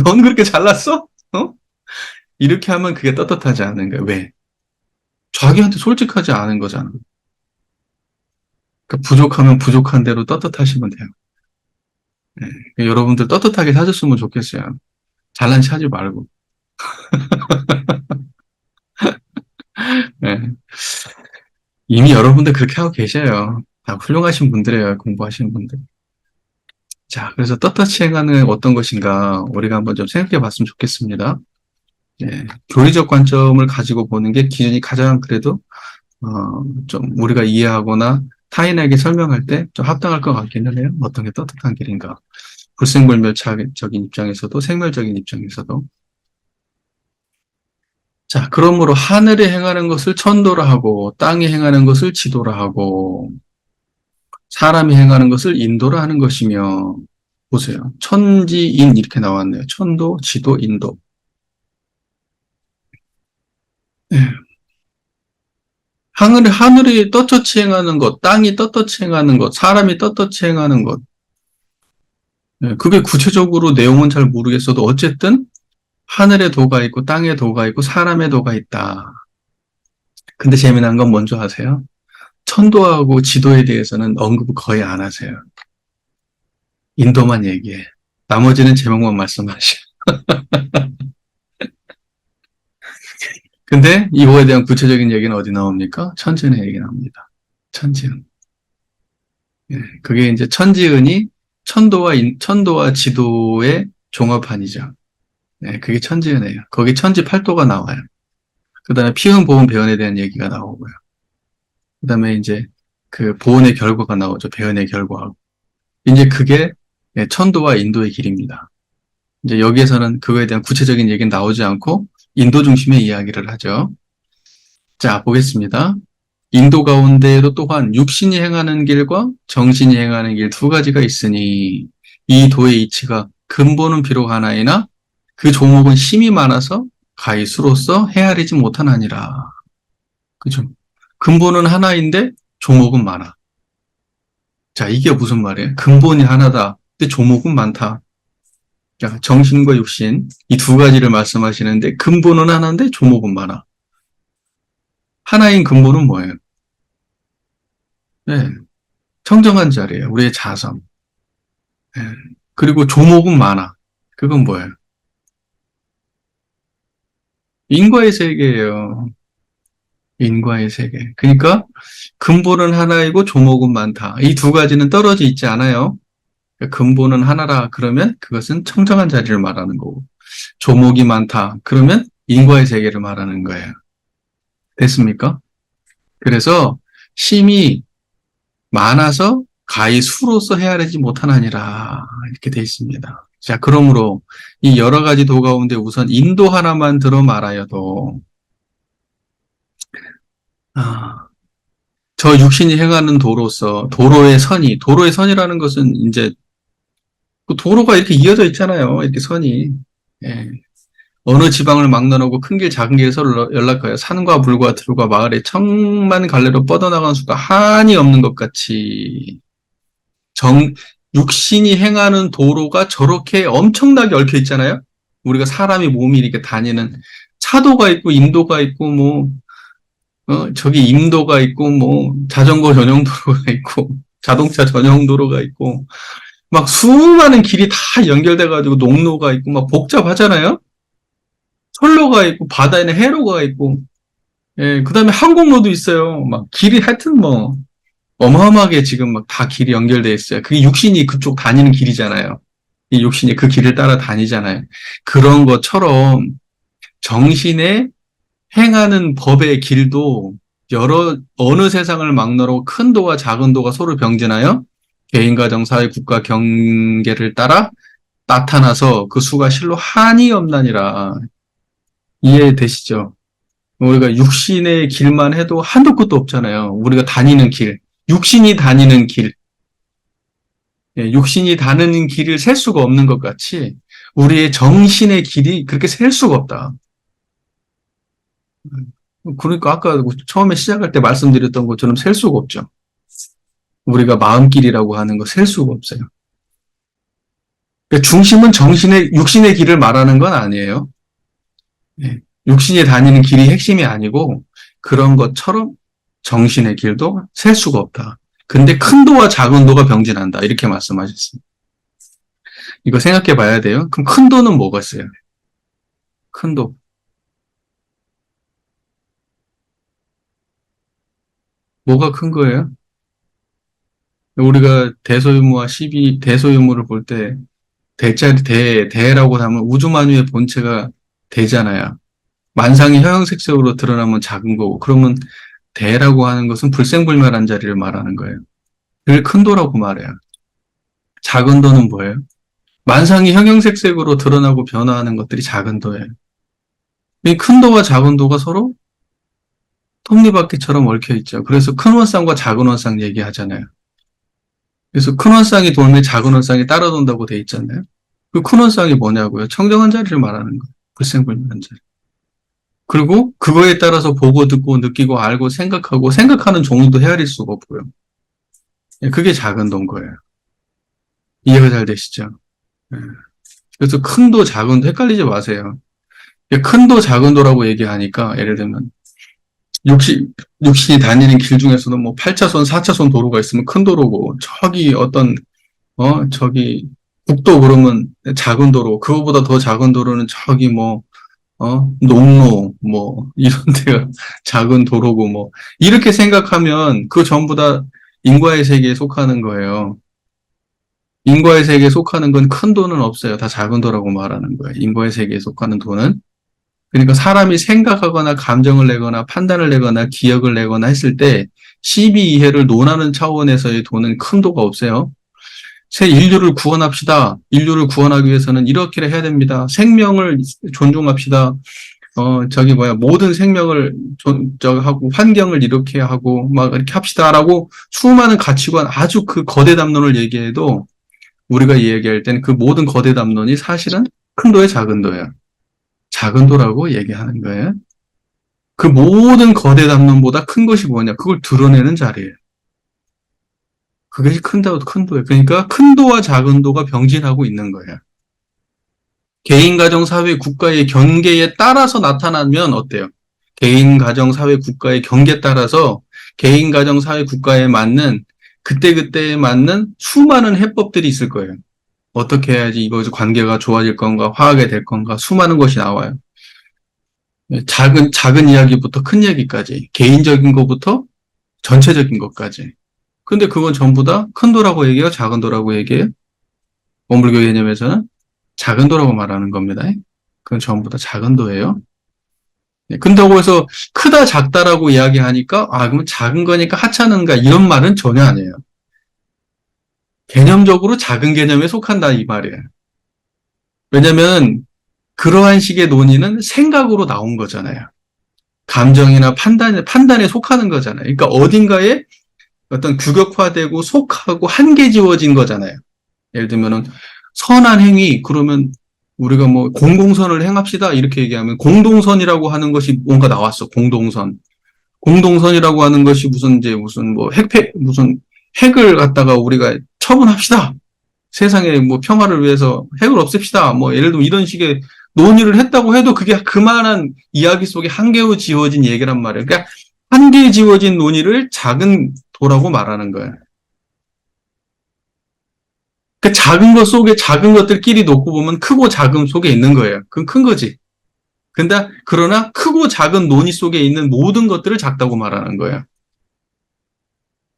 넌 그렇게 잘났어? 어? 이렇게 하면 그게 떳떳하지 않은 거예요. 왜? 자기한테 솔직하지 않은 거잖아. 그러니까 부족하면 부족한 대로 떳떳하시면 돼요. 네. 여러분들 떳떳하게 사셨으면 좋겠어요. 잘난 체 하지 말고. 네. 이미 여러분들 그렇게 하고 계셔요. 다 훌륭하신 분들이에요. 공부하시는 분들. 자, 그래서 떳떳이 행하는 어떤 것인가 우리가 한번 좀 생각해 봤으면 좋겠습니다. 네. 교리적 관점을 가지고 보는 게 기준이 가장 그래도 좀 우리가 이해하거나 타인에게 설명할 때 좀 합당할 것 같기는 해요. 어떤 게 떳떳한 길인가. 불생불멸적인 입장에서도 생멸적인 입장에서도. 자, 그러므로 하늘에 행하는 것을 천도라 하고 땅에 행하는 것을 지도라 하고 사람이 행하는 것을 인도라 하는 것이며 보세요. 천지인 이렇게 나왔네요. 천도, 지도, 인도. 네. 하늘이 떳떳이 행하는 것, 땅이 떳떳이 행하는 것, 사람이 떳떳이 행하는 것. 네, 그게 구체적으로 내용은 잘 모르겠어도 어쨌든 하늘의 도가 있고 땅의 도가 있고 사람의 도가 있다. 근데 재미난 건 뭔지 아세요? 천도하고 지도에 대해서는 언급을 거의 안 하세요. 인도만 얘기해. 나머지는 제목만 말씀하셔. 근데 이거에 대한 구체적인 얘기는 어디 나옵니까? 천지의 얘기 나옵니다. 천지은. 예, 그게 이제 천지은이 천도와 지도의 종합판이죠. 예, 그게 천지은이에요. 거기 천지 팔도가 나와요. 그 다음에 피음, 보음, 배은에 대한 얘기가 나오고요. 그 다음에 이제 그 보은의 결과가 나오죠. 배은의 결과하고. 이제 그게 예, 천도와 인도의 길입니다. 이제 여기에서는 그거에 대한 구체적인 얘기는 나오지 않고 인도 중심의 이야기를 하죠. 자, 보겠습니다. 인도 가운데에도 또한 육신이 행하는 길과 정신이 행하는 길 두 가지가 있으니 이 도의 이치가 근본은 비록 하나이나 그 조목은 심이 많아서 가히 수로서 헤아리지 못하나니라. 그죠? 근본은 하나인데 조목은 많아. 자, 이게 무슨 말이에요? 근본이 하나다. 근데 조목은 많다. 자, 정신과 육신 이 두 가지를 말씀하시는데 근본은 하나인데 조목은 많아. 하나인 근본은 뭐예요? 네, 청정한 자리예요. 우리의 자성. 네. 그리고 조목은 많아. 그건 뭐예요? 인과의 세계예요. 인과의 세계. 그러니까 근본은 하나이고 조목은 많다. 이 두 가지는 떨어져 있지 않아요. 그러니까 근본은 하나라 그러면 그것은 청정한 자리를 말하는 거고 조목이 많다. 그러면 인과의 세계를 말하는 거예요. 됐습니까? 그래서 심이 많아서 가히 수로서 헤아리지 못하나니라 이렇게 돼 있습니다. 자, 그러므로 이 여러 가지 도 가운데 우선 인도 하나만 들어 말하여도 아, 저 육신이 행하는 도로서 도로의 선이라는 것은 이제 그 도로가 이렇게 이어져 있잖아요. 이렇게 선이. 예. 어느 지방을 막론하고 큰 길, 작은 길에 서로 연락하여 산과 불과 들과 마을에 천만 갈래로 뻗어나가는 수가 한이 없는 것 같이 정, 육신이 행하는 도로가 저렇게 엄청나게 얽혀 있잖아요. 우리가 사람이 몸이 이렇게 다니는 차도가 있고 인도가 있고 뭐 저기 임도가 있고 뭐 자전거 전용 도로가 있고 자동차 전용 도로가 있고 막 수많은 길이 다 연결돼 가지고 농로가 있고 막 복잡하잖아요. 철로가 있고 바다에는 해로가 있고 예, 그다음에 항공로도 있어요. 막 길이 하여튼 뭐 어마어마하게 지금 막 다 길이 연결돼 있어요. 그게 육신이 그쪽 다니는 길이잖아요. 이 육신이 그 길을 따라 다니잖아요. 그런 것처럼 정신의 행하는 법의 길도 어느 세상을 막론하고 큰 도와 작은 도가 서로 병진하여 개인, 가정, 사회, 국가, 경계를 따라 나타나서 그 수가 실로 한이 없나니라. 이해되시죠? 우리가 육신의 길만 해도 한도 끝도 없잖아요. 우리가 다니는 길, 육신이 다니는 길, 육신이 다니는 길을 셀 수가 없는 것 같이 우리의 정신의 길이 그렇게 셀 수가 없다. 그러니까 아까 처음에 시작할 때 말씀드렸던 것처럼 셀 수가 없죠. 우리가 마음길이라고 하는 거 셀 수가 없어요. 그러니까 중심은 육신의 길을 말하는 건 아니에요. 육신이 다니는 길이 핵심이 아니고 그런 것처럼 정신의 길도 셀 수가 없다. 근데 큰 도와 작은 도가 병진한다. 이렇게 말씀하셨습니다. 이거 생각해 봐야 돼요. 그럼 큰 도는 뭐가 있어요? 큰 도. 뭐가 큰 거예요? 우리가 대소유무와 대소유무를 볼 때, 대라고 하면 우주만유의 본체가 대잖아요. 만상이 형형색색으로 드러나면 작은 거고, 그러면 대라고 하는 것은 불생불멸한 자리를 말하는 거예요. 그걸 큰 도라고 말해요. 작은 도는 뭐예요? 만상이 형형색색으로 드러나고 변화하는 것들이 작은 도예요. 이 큰 도와 작은 도가 서로 톱니바퀴처럼 얽혀 있죠. 그래서 큰 원쌍과 작은 원쌍 얘기하잖아요. 그래서 큰 원쌍이 돌면 작은 원쌍이 따라 돈다고 돼 있잖아요. 그 큰 원쌍이 뭐냐고요? 청정한 자리를 말하는 거예요. 불생불멸한 자리. 그리고 그거에 따라서 보고 듣고 느끼고 알고 생각하고 생각하는 종류도 헤아릴 수가 없고요. 그게 작은 도인 거예요. 이해가 잘 되시죠? 예. 그래서 큰 도, 작은 도 헷갈리지 마세요. 큰 도, 작은 도라고 얘기하니까 예를 들면 육신이 다니는 길 중에서는 뭐 8차선, 4차선 도로가 있으면 큰 도로고 저기 저기 국도 그러면 작은 도로, 그거보다 더 작은 도로는 저기 농로 이런 데가 작은 도로고 이렇게 생각하면 그 전부 다 인과의 세계에 속하는 거예요. 인과의 세계에 속하는 건 큰 도는 없어요. 다 작은 도라고 말하는 거예요. 인과의 세계에 속하는 도는. 그러니까 사람이 생각하거나 감정을 내거나 판단을 내거나 기억을 내거나 했을 때 시비 이해를 논하는 차원에서의 도는 큰 도가 없어요. 새 인류를 구원합시다. 인류를 구원하기 위해서는 이렇게 해야 됩니다. 생명을 존중합시다. 모든 생명을 하고 환경을 이렇게 하고 막 이렇게 합시다라고 수많은 가치관 아주 그 거대 담론을 얘기해도 우리가 이야기할 때는 그 모든 거대 담론이 사실은 큰 도의 작은 도예요. 작은 도라고 얘기하는 거예요. 그 모든 거대 담론보다 큰 것이 뭐냐? 그걸 드러내는 자리예요. 그것이 큰 도예요. 그러니까 큰 도와 작은 도가 병진하고 있는 거예요. 개인, 가정, 사회, 국가의 경계에 따라서 나타나면 어때요? 개인, 가정, 사회, 국가의 경계에 따라서 개인, 가정, 사회, 국가에 맞는 그때그때에 맞는 수많은 해법들이 있을 거예요. 어떻게 해야지 이거에서 관계가 좋아질 건가, 화하게 될 건가, 수많은 것이 나와요. 작은 이야기부터 큰 얘기까지, 개인적인 것부터 전체적인 것까지. 근데 그건 전부 다 큰 도라고 얘기해요? 작은 도라고 얘기해요? 원불교 개념에서는 작은 도라고 말하는 겁니다. 그건 전부 다 작은 도예요. 근다고 해서 크다 작다라고 이야기하니까 그러면 작은 거니까 하찮은가 이런 말은 전혀 아니에요. 개념적으로 작은 개념에 속한다 이 말이에요. 왜냐면 그러한 식의 논의는 생각으로 나온 거잖아요. 감정이나 판단에 속하는 거잖아요. 그러니까 어딘가에 어떤 규격화되고 속하고 한계 지워진 거잖아요. 예를 들면은 선한 행위 그러면 우리가 공공선을 행합시다 이렇게 얘기하면 공동선이라고 하는 것이 뭔가 나왔어. 공동선이라고 하는 것이 무슨 핵을 갖다가 우리가 처분합시다. 세상의 평화를 위해서 핵을 없앱시다. 예를 들면 이런 식의 논의를 했다고 해도 그게 그만한 이야기 속에 한계로 지워진 얘기란 말이에요. 그러니까 한계에 지워진 논의를 작은 도라고 말하는 거예요. 그 작은 것 속에 작은 것들끼리 놓고 보면 크고 작은 속에 있는 거예요. 그건 큰 거지. 그러나 크고 작은 논의 속에 있는 모든 것들을 작다고 말하는 거예요.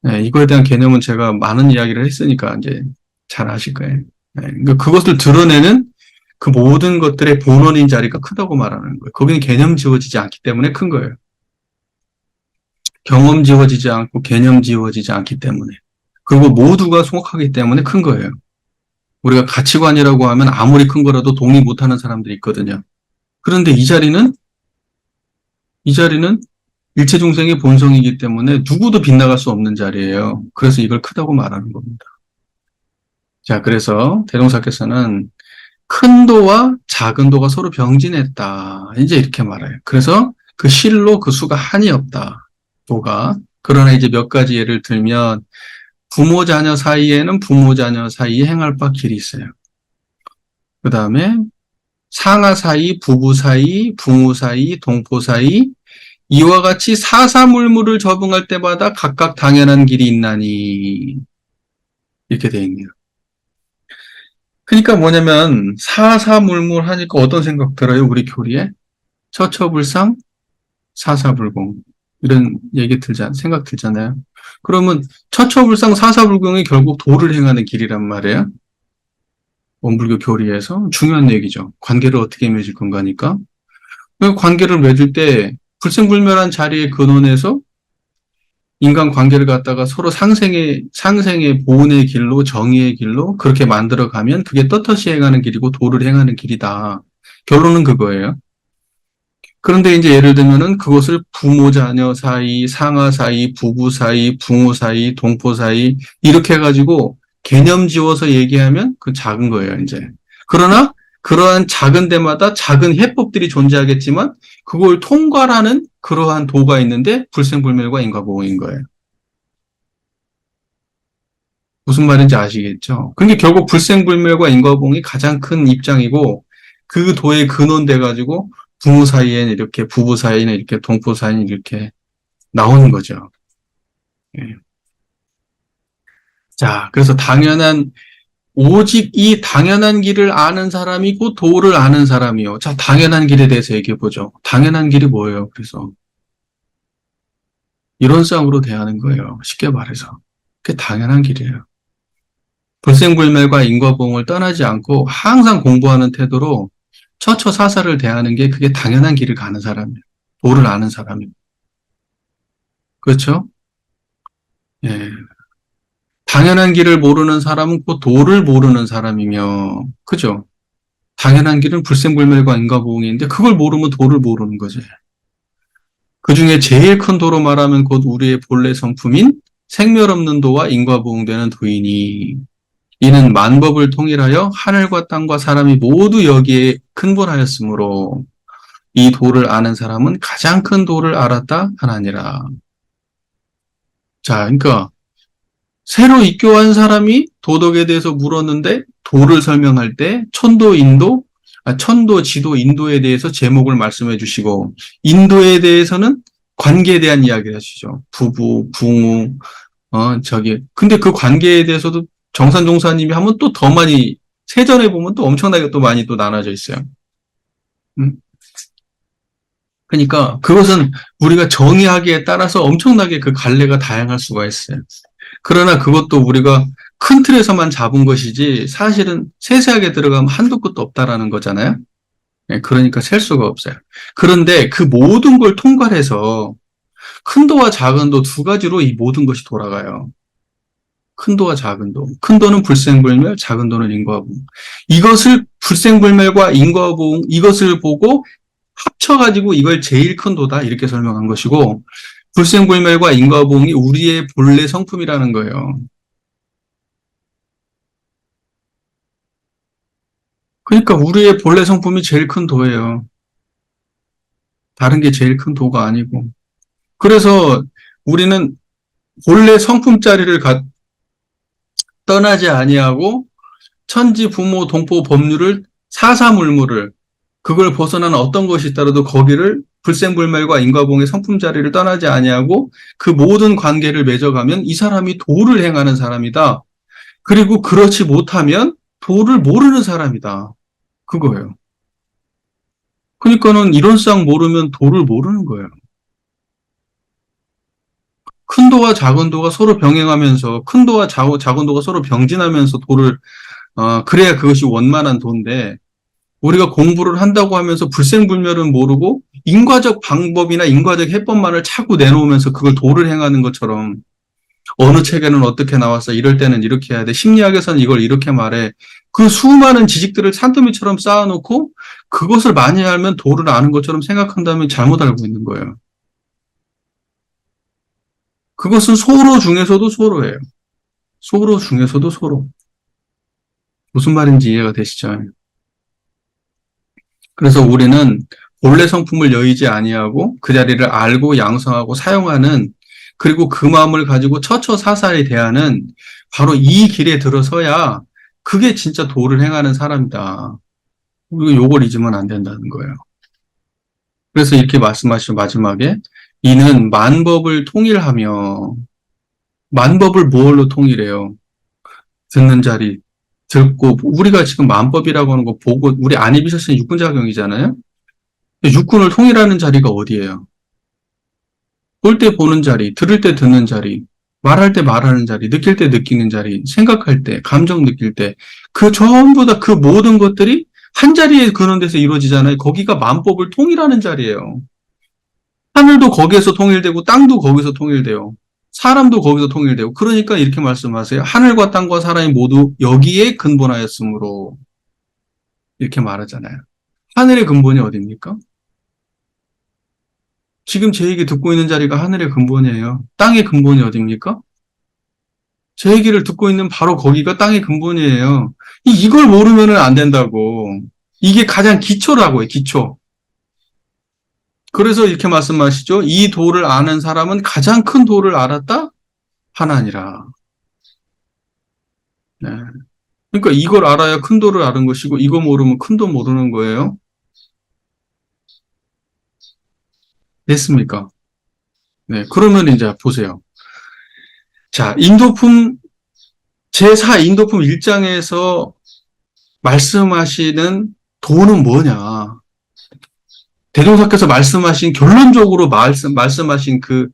네, 이거에 대한 개념은 제가 많은 이야기를 했으니까 이제 잘 아실 거예요. 네, 그러니까 그것을 드러내는 그 모든 것들의 본원인 자리가 크다고 말하는 거예요. 거기는 개념 지워지지 않기 때문에 큰 거예요. 경험 지워지지 않고 개념 지워지지 않기 때문에. 그리고 모두가 속하기 때문에 큰 거예요. 우리가 가치관이라고 하면 아무리 큰 거라도 동의 못하는 사람들이 있거든요. 그런데 이 자리는 일체 중생의 본성이기 때문에 누구도 빗나갈 수 없는 자리예요. 그래서 이걸 크다고 말하는 겁니다. 자, 그래서 대종사께서는 큰 도와 작은 도가 서로 병진했다. 이제 이렇게 말해요. 그래서 그 실로 그 수가 한이 없다. 도가. 그러나 이제 몇 가지 예를 들면 부모 자녀 사이에는 부모 자녀 사이에 행할 바 길이 있어요. 그 다음에 상하 사이, 부부 사이, 부모 사이, 동포 사이 이와 같이 사사물물을 적응할 때마다 각각 당연한 길이 있나니 이렇게 되어 있네요. 그러니까 뭐냐면 사사물물 하니까 어떤 생각 들어요? 우리 교리에 처처불상 사사불공 이런 얘기 생각 들잖아요. 그러면 처처불상 사사불공이 결국 도를 행하는 길이란 말이에요. 원불교 교리에서 중요한 얘기죠. 관계를 어떻게 맺을 건가니까. 그 관계를 맺을 때 불생불멸한 자리의 근원에서 인간 관계를 갖다가 서로 상생의 보온의 길로, 정의의 길로 그렇게 만들어 가면 그게 떳떳이 행하는 길이고 도를 행하는 길이다. 결론은 그거예요. 그런데 이제 예를 들면은 그것을 부모 자녀 사이, 상하 사이, 부부 사이, 붕우 사이, 동포 사이 이렇게 해가지고 개념 지워서 얘기하면 그 작은 거예요, 이제. 그러나 그러한 작은 데마다 작은 해법들이 존재하겠지만 그걸 통과하는 그러한 도가 있는데 불생불멸과 인과보응인 거예요. 무슨 말인지 아시겠죠? 그게 결국 불생불멸과 인과보응이 가장 큰 입장이고 그 도에 근원돼 가지고 부모 사이에는 이렇게 부부 사이에는 이렇게 동포 사이에는 이렇게 나오는 거죠. 예. 자, 그래서 오직 이 당연한 길을 아는 사람이 고 도를 아는 사람이요. 자, 당연한 길에 대해서 얘기해 보죠. 당연한 길이 뭐예요? 그래서 이론상으로 대하는 거예요. 쉽게 말해서. 그게 당연한 길이에요. 불생불멸과 인과보응을 떠나지 않고 항상 공부하는 태도로 처처사사를 대하는 게 그게 당연한 길을 가는 사람이에요. 도를 아는 사람이에요. 그렇죠? 예. 당연한 길을 모르는 사람은 그 도를 모르는 사람이며, 그죠? 당연한 길은 불생불멸과 인과보응인데 그걸 모르면 도를 모르는 거죠. 그 중에 제일 큰 도로 말하면 곧 우리의 본래 성품인 생멸 없는 도와 인과보응되는 도이니 이는 만법을 통일하여 하늘과 땅과 사람이 모두 여기에 근본하였으므로 이 도를 아는 사람은 가장 큰 도를 알았다 하나니라. 자, 그러니까 새로 입교한 사람이 도덕에 대해서 물었는데 도를 설명할 때 천도, 지도, 인도에 대해서 제목을 말씀해 주시고 인도에 대해서는 관계에 대한 이야기를 하시죠. 부부, 붕우, 근데 그 관계에 대해서도 정산종사님이 하면 또 더 많이 세전에 보면 또 엄청나게 또 많이 또 나눠져 있어요. 그러니까 그것은 우리가 정의하기에 따라서 엄청나게 그 갈래가 다양할 수가 있어요. 그러나 그것도 우리가 큰 틀에서만 잡은 것이지 사실은 세세하게 들어가면 한도 끝도 없다라는 거잖아요. 그러니까 셀 수가 없어요. 그런데 그 모든 걸 통괄해서 큰 도와 작은 도 두 가지로 이 모든 것이 돌아가요. 큰 도와 작은 도. 큰 도는 불생불멸, 작은 도는 인과보응. 이것을 불생불멸과 인과보응 이것을 보고 합쳐가지고 이걸 제일 큰 도다 이렇게 설명한 것이고 불생불멸과 인과보응이 우리의 본래 성품이라는 거예요. 그러니까 우리의 본래 성품이 제일 큰 도예요. 다른 게 제일 큰 도가 아니고. 그래서 우리는 본래 성품자리를 떠나지 아니하고 천지, 부모, 동포, 법률을 사사물물을 그걸 벗어나는 어떤 것이 있더라도 거기를 불생불멸과 인과봉의 성품 자리를 떠나지 아니하고 그 모든 관계를 맺어가면 이 사람이 도를 행하는 사람이다. 그리고 그렇지 못하면 도를 모르는 사람이다. 그거예요. 그러니까는 이론상 모르면 도를 모르는 거예요. 큰 도와 작은 도가 서로 병행하면서 큰 도와 작은 도가 서로 병진하면서 그래야 그것이 원만한 도인데 우리가 공부를 한다고 하면서 불생불멸은 모르고 인과적 방법이나 인과적 해법만을 자꾸 내놓으면서 그걸 도를 행하는 것처럼 어느 책에는 어떻게 나왔어? 이럴 때는 이렇게 해야 돼. 심리학에서는 이걸 이렇게 말해. 그 수많은 지식들을 산더미처럼 쌓아놓고 그것을 많이 알면 도를 아는 것처럼 생각한다면 잘못 알고 있는 거예요. 그것은 소로 중에서도 소로예요. 소로 중에서도 소로. 무슨 말인지 이해가 되시죠? 그래서 우리는 본래 성품을 여의지 아니하고 그 자리를 알고 양성하고 사용하는, 그리고 그 마음을 가지고 처처사사에 대하는 바로 이 길에 들어서야 그게 진짜 도를 행하는 사람이다. 우리가 요걸 잊으면 안 된다는 거예요. 그래서 이렇게 말씀하시죠. 마지막에 이는 만법을 통일하며, 만법을 뭘로 통일해요? 듣는 자리, 듣고, 우리가 지금 만법이라고 하는 거 보고, 우리 안에 비셨으니 육군작용이잖아요? 육군을 통일하는 자리가 어디예요? 볼 때 보는 자리, 들을 때 듣는 자리, 말할 때 말하는 자리, 느낄 때 느끼는 자리, 생각할 때, 감정 느낄 때, 그 전부 다 그 모든 것들이 한 자리에 그런 데서 이루어지잖아요. 거기가 만법을 통일하는 자리예요. 하늘도 거기에서 통일되고, 땅도 거기서 통일돼요. 사람도 거기서 통일되고. 그러니까 이렇게 말씀하세요. 하늘과 땅과 사람이 모두 여기에 근본하였으므로. 이렇게 말하잖아요. 하늘의 근본이 어디입니까? 지금 제 얘기 듣고 있는 자리가 하늘의 근본이에요. 땅의 근본이 어디입니까? 제 얘기를 듣고 있는 바로 거기가 땅의 근본이에요. 이걸 모르면 안 된다고. 이게 가장 기초라고요, 기초. 그래서 이렇게 말씀하시죠. 이 도를 아는 사람은 가장 큰 도를 알았다? 하나니라. 네. 그러니까 이걸 알아야 큰 도를 아는 것이고, 이거 모르면 큰 도 모르는 거예요. 됐습니까? 네. 그러면 이제 보세요. 자, 인도품, 제4 인도품 1장에서 말씀하시는 도는 뭐냐? 대종사께서 말씀하신, 결론적으로 말씀하신 그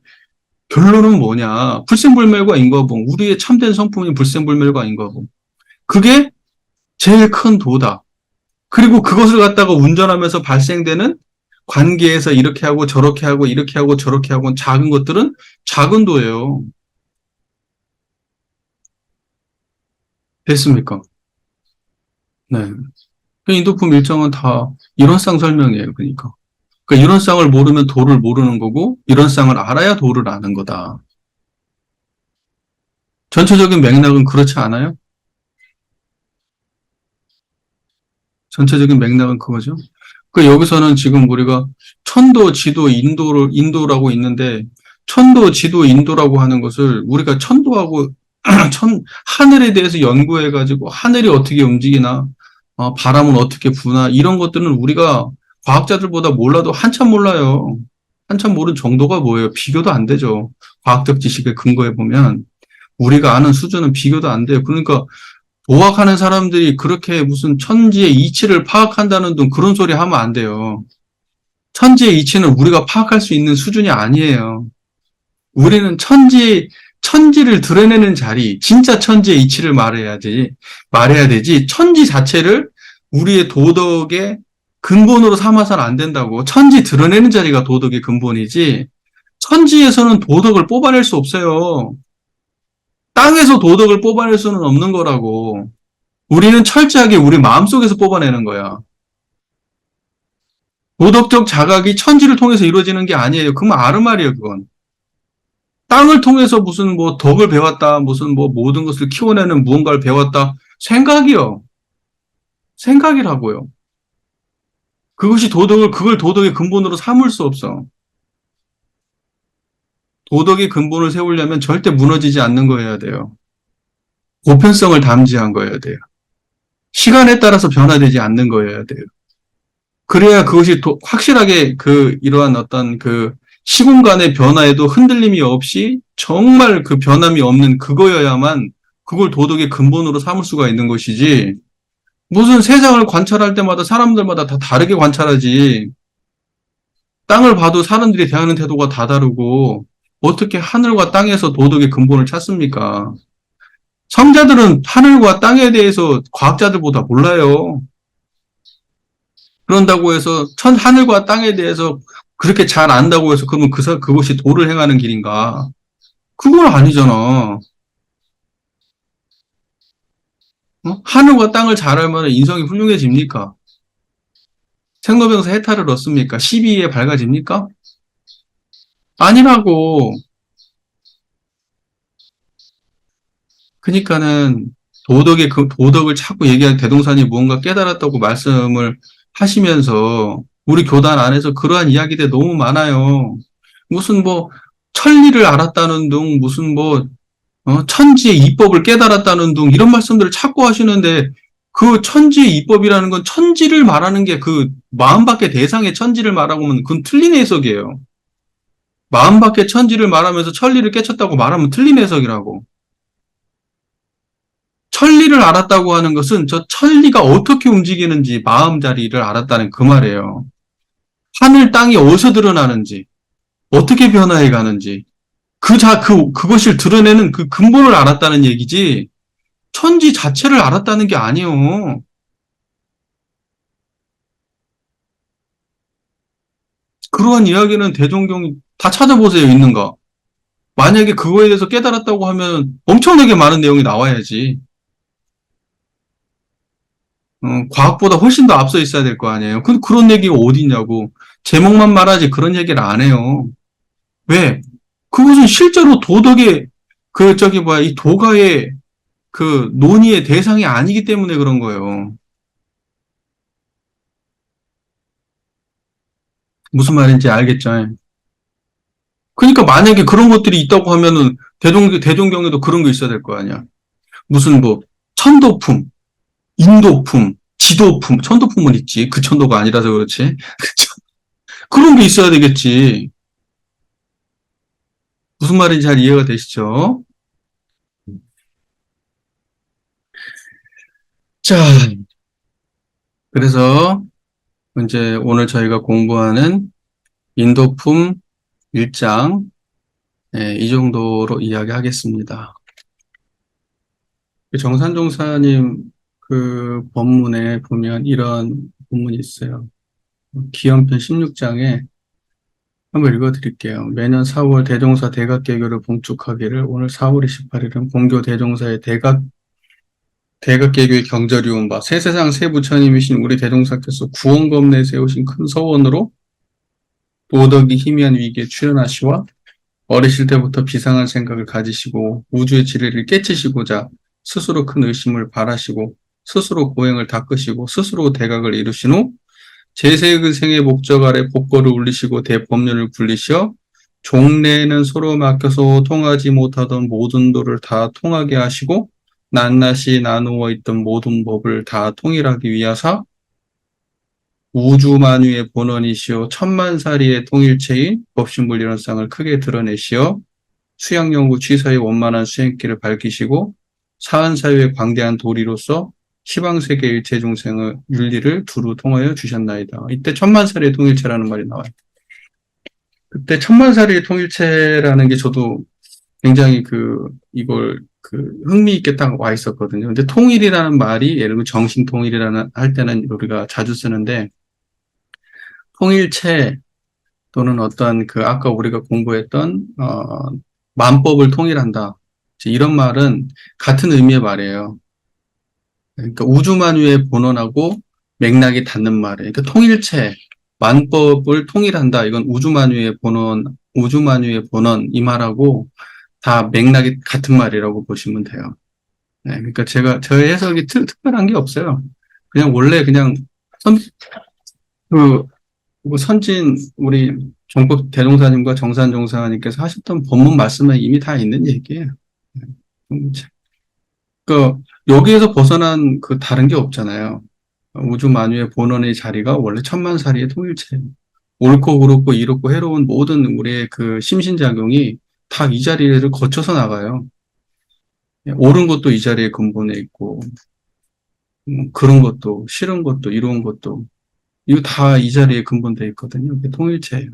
결론은 뭐냐? 불생불멸과 인과봉. 우리의 참된 성품인 불생불멸과 인과봉. 그게 제일 큰 도다. 그리고 그것을 갖다가 운전하면서 발생되는 관계에서 이렇게 하고 저렇게 하고 이렇게 하고 저렇게 하고 작은 것들은 작은 도예요. 됐습니까? 네. 인도품 일정은 다 이론상 설명이에요. 그러니까. 그러니까 이론상을 모르면 도를 모르는 거고, 이론상을 알아야 도를 아는 거다. 전체적인 맥락은 그렇지 않아요? 전체적인 맥락은 그거죠. 그 여기서는 지금 우리가 천도, 지도, 인도라고 있는데, 천도, 지도, 인도라고 하는 것을 우리가 천도하고 하늘에 대해서 연구해가지고 하늘이 어떻게 움직이나, 바람은 어떻게 부나, 이런 것들은 우리가 과학자들보다 몰라도 한참 몰라요. 한참 모르는 정도가 뭐예요? 비교도 안 되죠. 과학적 지식에 근거해 보면 우리가 아는 수준은 비교도 안 돼요. 그러니까 도학하는 사람들이 그렇게 무슨 천지의 이치를 파악한다는 등 그런 소리 하면 안 돼요. 천지의 이치는 우리가 파악할 수 있는 수준이 아니에요. 우리는 천지를 드러내는 자리, 진짜 천지의 이치를 말해야 되지, 천지 자체를 우리의 도덕의 근본으로 삼아서는 안 된다고. 천지 드러내는 자리가 도덕의 근본이지, 천지에서는 도덕을 뽑아낼 수 없어요. 땅에서 도덕을 뽑아낼 수는 없는 거라고. 우리는 철저하게 우리 마음속에서 뽑아내는 거야. 도덕적 자각이 천지를 통해서 이루어지는 게 아니에요. 그건 아르말이에요, 그건. 땅을 통해서 무슨 뭐 덕을 배웠다, 무슨 뭐 모든 것을 키워내는 무언가를 배웠다. 생각이요. 생각이라고요. 그걸 도덕의 근본으로 삼을 수 없어. 도덕의 근본을 세우려면 절대 무너지지 않는 거여야 돼요. 보편성을 담지한 거여야 돼요. 시간에 따라서 변화되지 않는 거여야 돼요. 그래야 그것이 확실하게 이러한 어떤 시공간의 변화에도 흔들림이 없이 정말 그 변함이 없는 그거여야만 그걸 도덕의 근본으로 삼을 수가 있는 것이지, 무슨 세상을 관찰할 때마다 사람들마다 다 다르게 관찰하지, 땅을 봐도 사람들이 대하는 태도가 다 다르고 어떻게 하늘과 땅에서 도덕의 근본을 찾습니까? 성자들은 하늘과 땅에 대해서 과학자들보다 몰라요. 그런다고 해서 하늘과 땅에 대해서 그렇게 잘 안다고 해서 그러면 그것이 도를 행하는 길인가? 그건 아니잖아. 어? 하늘과 땅을 잘 알면 인성이 훌륭해집니까? 생로병사 해탈을 얻습니까? 시비에 밝아집니까? 아니라고. 그러니까는 도덕을 자꾸 얘기한 대동산이 무언가 깨달았다고 말씀을 하시면서 우리 교단 안에서 그러한 이야기들 너무 많아요. 무슨 뭐 천리를 알았다는 둥, 무슨 뭐 천지의 이법을 깨달았다는 둥 이런 말씀들을 자꾸 하시는데 그 천지의 이법이라는 건 천지를 말하는 게 그 마음밖의 대상의 천지를 말하고 하면 그건 틀린 해석이에요. 마음밖의 천지를 말하면서 천리를 깨쳤다고 말하면 틀린 해석이라고. 천리를 알았다고 하는 것은 저 천리가 어떻게 움직이는지 마음자리를 알았다는 그 말이에요. 하늘 땅이 어디서 드러나는지, 어떻게 변화해 가는지, 그것을 드러내는 그 근본을 알았다는 얘기지, 천지 자체를 알았다는 게 아니에요. 그러한 이야기는 대종경이 다 찾아보세요, 있는가. 만약에 그거에 대해서 깨달았다고 하면 엄청나게 많은 내용이 나와야지. 과학보다 훨씬 더 앞서 있어야 될 거 아니에요. 근데 그런 얘기가 어디 있냐고. 제목만 말하지 그런 얘기를 안 해요. 왜? 그것은 실제로 도덕의 이 도가의 그 논의의 대상이 아니기 때문에 그런 거예요. 무슨 말인지 알겠죠? 그러니까 만약에 그런 것들이 있다고 하면은 대종경에도 그런 거 있어야 될 거 아니야. 무슨 뭐 천도품, 인도품, 지도품, 천도품은 있지. 그 천도가 아니라서 그렇지. 그런 게 있어야 되겠지. 무슨 말인지 잘 이해가 되시죠? 자, 그래서 이제 오늘 저희가 공부하는 인도품 1장, 이 정도로 이야기하겠습니다. 정산종사님 그 법문에 보면 이런 본문이 있어요. 기연편 16장에 한번 읽어드릴게요. 매년 4월 대종사 대각개교를 봉축하기를 오늘 4월 28일은 본교 대종사의 대각개교의 경절이온 바 세세상 세부처님이신 우리 대종사께서 구원검 내에 세우신 큰 서원으로 도덕이 희미한 위기에 출현하시와 어리실 때부터 비상한 생각을 가지시고 우주의 지리를 깨치시고자 스스로 큰 의심을 발하시고 스스로 고행을 닦으시고 스스로 대각을 이루신 후 제세의 생의 목적 아래 복거를 울리시고 대법륜을 굴리시어 종래에는 서로 막혀서 통하지 못하던 모든 도를 다 통하게 하시고 낱낱이 나누어 있던 모든 법을 다 통일하기 위하사 우주만유의 본원이시오 천만사리의 통일체인 법신불리론상을 크게 드러내시어 수양연구 취사의 원만한 수행길을 밝히시고 사한사유의 광대한 도리로서 시방세계 일체 중생의 윤리를 두루 통하여 주셨나이다. 이때 천만사리의 통일체라는 말이 나와요. 그때 천만사리의 통일체라는 게 저도 굉장히 이걸 흥미 있게 딱 와 있었거든요. 근데 통일이라는 말이 예를 들면 정신통일이라는 할 때는 우리가 자주 쓰는데 통일체 또는 어떤 아까 우리가 공부했던 만법을 통일한다. 이런 말은 같은 의미의 말이에요. 그러니까 우주만유의 본원하고 맥락이 닿는 말이에요. 그러니까 통일체, 만법을 통일한다. 이건 우주만유의 본원 이 말하고 다 맥락이 같은 말이라고 보시면 돼요. 네, 그러니까 저의 해석이 특별한 게 없어요. 그냥 원래 그냥 그 뭐 선진 우리 종법 대종사님과 정산종사님께서 하셨던 법문 말씀에 이미 다 있는 얘기예요. 그 여기에서 벗어난 다른 게 없잖아요. 우주 만유의 본원의 자리가 원래 천만사리의 통일체예요. 옳고 그렇고 이롭고 해로운 모든 우리의 심신작용이 다 이 자리를 거쳐서 나가요. 옳은 것도 이 자리에 근본에 있고 그런 것도 싫은 것도 이로운 것도 이거 다 이 자리에 근본돼 있거든요. 그게 통일체예요.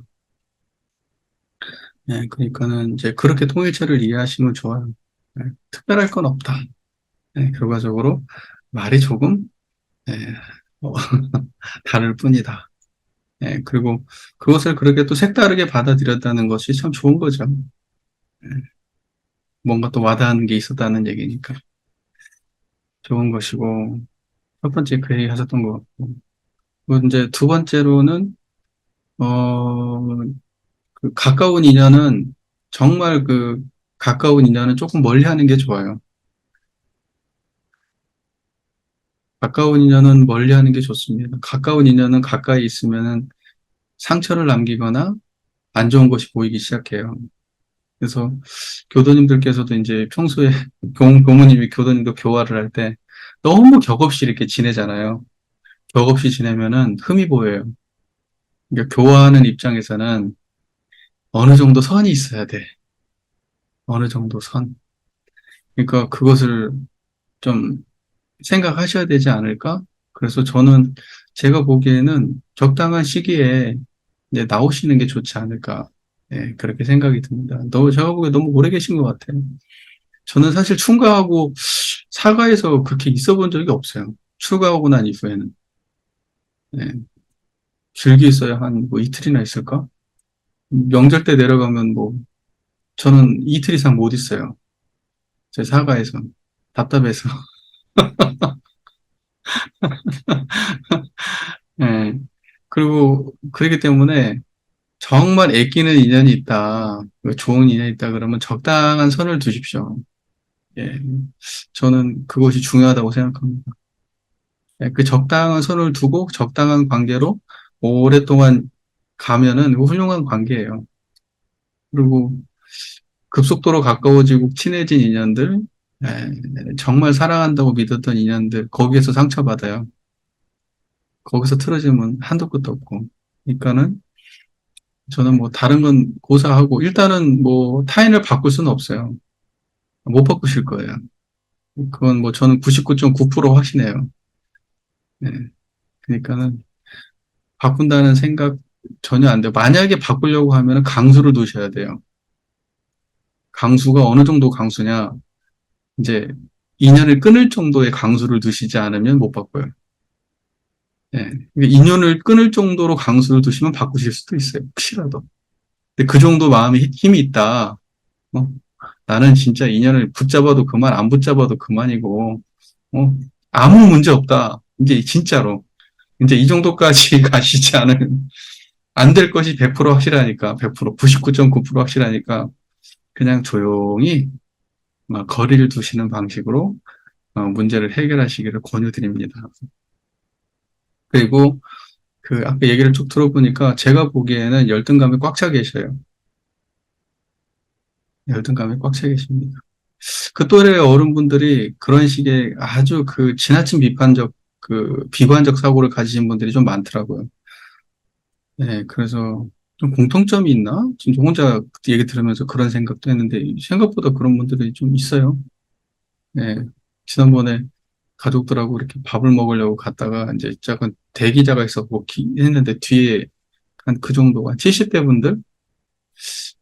네, 그러니까는 이제 그렇게 통일체를 이해하시면 좋아요. 네, 특별할 건 없다. 네, 결과적으로 말이 조금 네, 어, 다를 뿐이다. 예, 그리고 그것을 그렇게 또 색다르게 받아들였다는 것이 참 좋은 거죠. 예, 뭔가 또 와닿는 게 있었다는 얘기니까 좋은 것이고, 첫 번째 그 얘기 하셨던 것 같고. 그리고 이제 두 번째로는, 어, 그 가까운 인연은 정말 그 가까운 인연은 조금 멀리 하는 게 좋아요. 가까운 인연은 멀리 하는 게 좋습니다. 가까운 인연은 가까이 있으면은 상처를 남기거나 안 좋은 것이 보이기 시작해요. 그래서 교도님들께서도 이제 평소에 교무님이 교도님도 교화를 할 때 너무 격없이 이렇게 지내잖아요. 격없이 지내면은 흠이 보여요. 그러니까 교화하는 입장에서는 어느 정도 선이 있어야 돼. 어느 정도 선. 그러니까 그것을 좀 생각하셔야 되지 않을까? 그래서 저는 제가 보기에는 적당한 시기에 이제 나오시는 게 좋지 않을까. 예, 그렇게 생각이 듭니다. 제가 보기에 너무 오래 계신 것 같아요. 저는 사실 충가하고 사과해서 그렇게 있어 본 적이 없어요. 출가하고 난 이후에는. 예, 길게 있어야 한 뭐 이틀이나 있을까? 명절 때 내려가면 뭐, 저는 이틀 이상 못 있어요. 제 사과해서. 답답해서. 예. 그리고, 그렇기 때문에 정말 애끼는 인연이 있다, 좋은 인연이 있다 그러면 적당한 선을 두십시오. 예. 저는 그것이 중요하다고 생각합니다. 예, 그 적당한 선을 두고 적당한 관계로 오랫동안 가면은 훌륭한 관계예요. 그리고 급속도로 가까워지고 친해진 인연들, 예, 정말 사랑한다고 믿었던 인연들, 거기에서 상처받아요. 거기서 틀어지면 한도 끝도 없고. 그러니까는 저는 뭐 다른 건 고사하고, 일단은 뭐 타인을 바꿀 수는 없어요. 못 바꾸실 거예요. 그건 뭐 저는 99.9% 확신해요. 예, 그러니까는 바꾼다는 생각 전혀 안 돼요. 만약에 바꾸려고 하면 강수를 두셔야 돼요. 강수가 어느 정도 강수냐? 이제 인연을 끊을 정도의 강수를 두시지 않으면 못 바꿔요. 예. 그러니까 인연을 끊을 정도로 강수를 두시면 바꾸실 수도 있어요. 혹시라도. 근데 그 정도 마음에 힘이 있다. 어? 나는 진짜 인연을 붙잡아도 그만, 안 붙잡아도 그만이고, 어? 아무 문제 없다. 이제 진짜로. 이제 이 정도까지 가시지 않으면 안 될 것이 100% 확실하니까, 100%, 99.9% 확실하니까, 그냥 조용히 막 거리를 두시는 방식으로 문제를 해결하시기를 권유드립니다. 그리고 그 아까 얘기를 쭉 들어보니까 제가 보기에는 열등감이 꽉 차 계셔요. 열등감이 꽉 차 계십니다. 그 또래 어른분들이 그런 식의 아주 그 지나친 비판적, 그 비관적 사고를 가지신 분들이 좀 많더라고요. 네, 그래서 좀 공통점이 있나? 지금 혼자 얘기 들으면서 그런 생각도 했는데 생각보다 그런 분들이 좀 있어요. 네, 지난번에 가족들하고 이렇게 밥을 먹으려고 갔다가 이제 작은 대기자가 있었고 했는데 뒤에 한 그 정도가 70대 분들,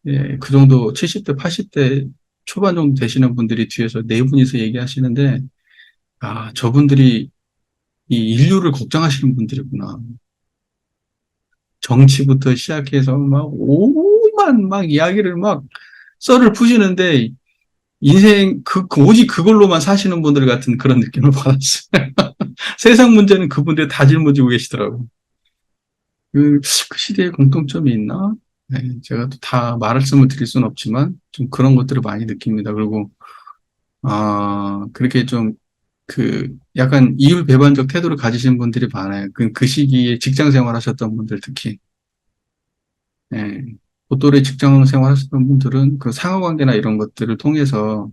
예, 그 정도 70대, 80대 초반 정도 되시는 분들이 뒤에서 네 분이서 얘기하시는데, 아, 저분들이 이 인류를 걱정하시는 분들이구나. 정치부터 시작해서 막 오만 막 이야기를 막 썰을 푸시는데 인생 오직 그걸로만 사시는 분들 같은 그런 느낌을 받았어요. 세상 문제는 그분들 다 짊어지고 계시더라고. 그 시대에 공통점이 있나? 네, 제가 또 다 말씀을 드릴 수는 없지만 좀 그런 것들을 많이 느낍니다. 그리고 그렇게 좀 약간 이율배반적 태도를 가지신 분들이 많아요. 그 시기에 직장 생활 하셨던 분들 특히. 예. 고또래 직장 생활 하셨던 분들은 그 상하관계나 이런 것들을 통해서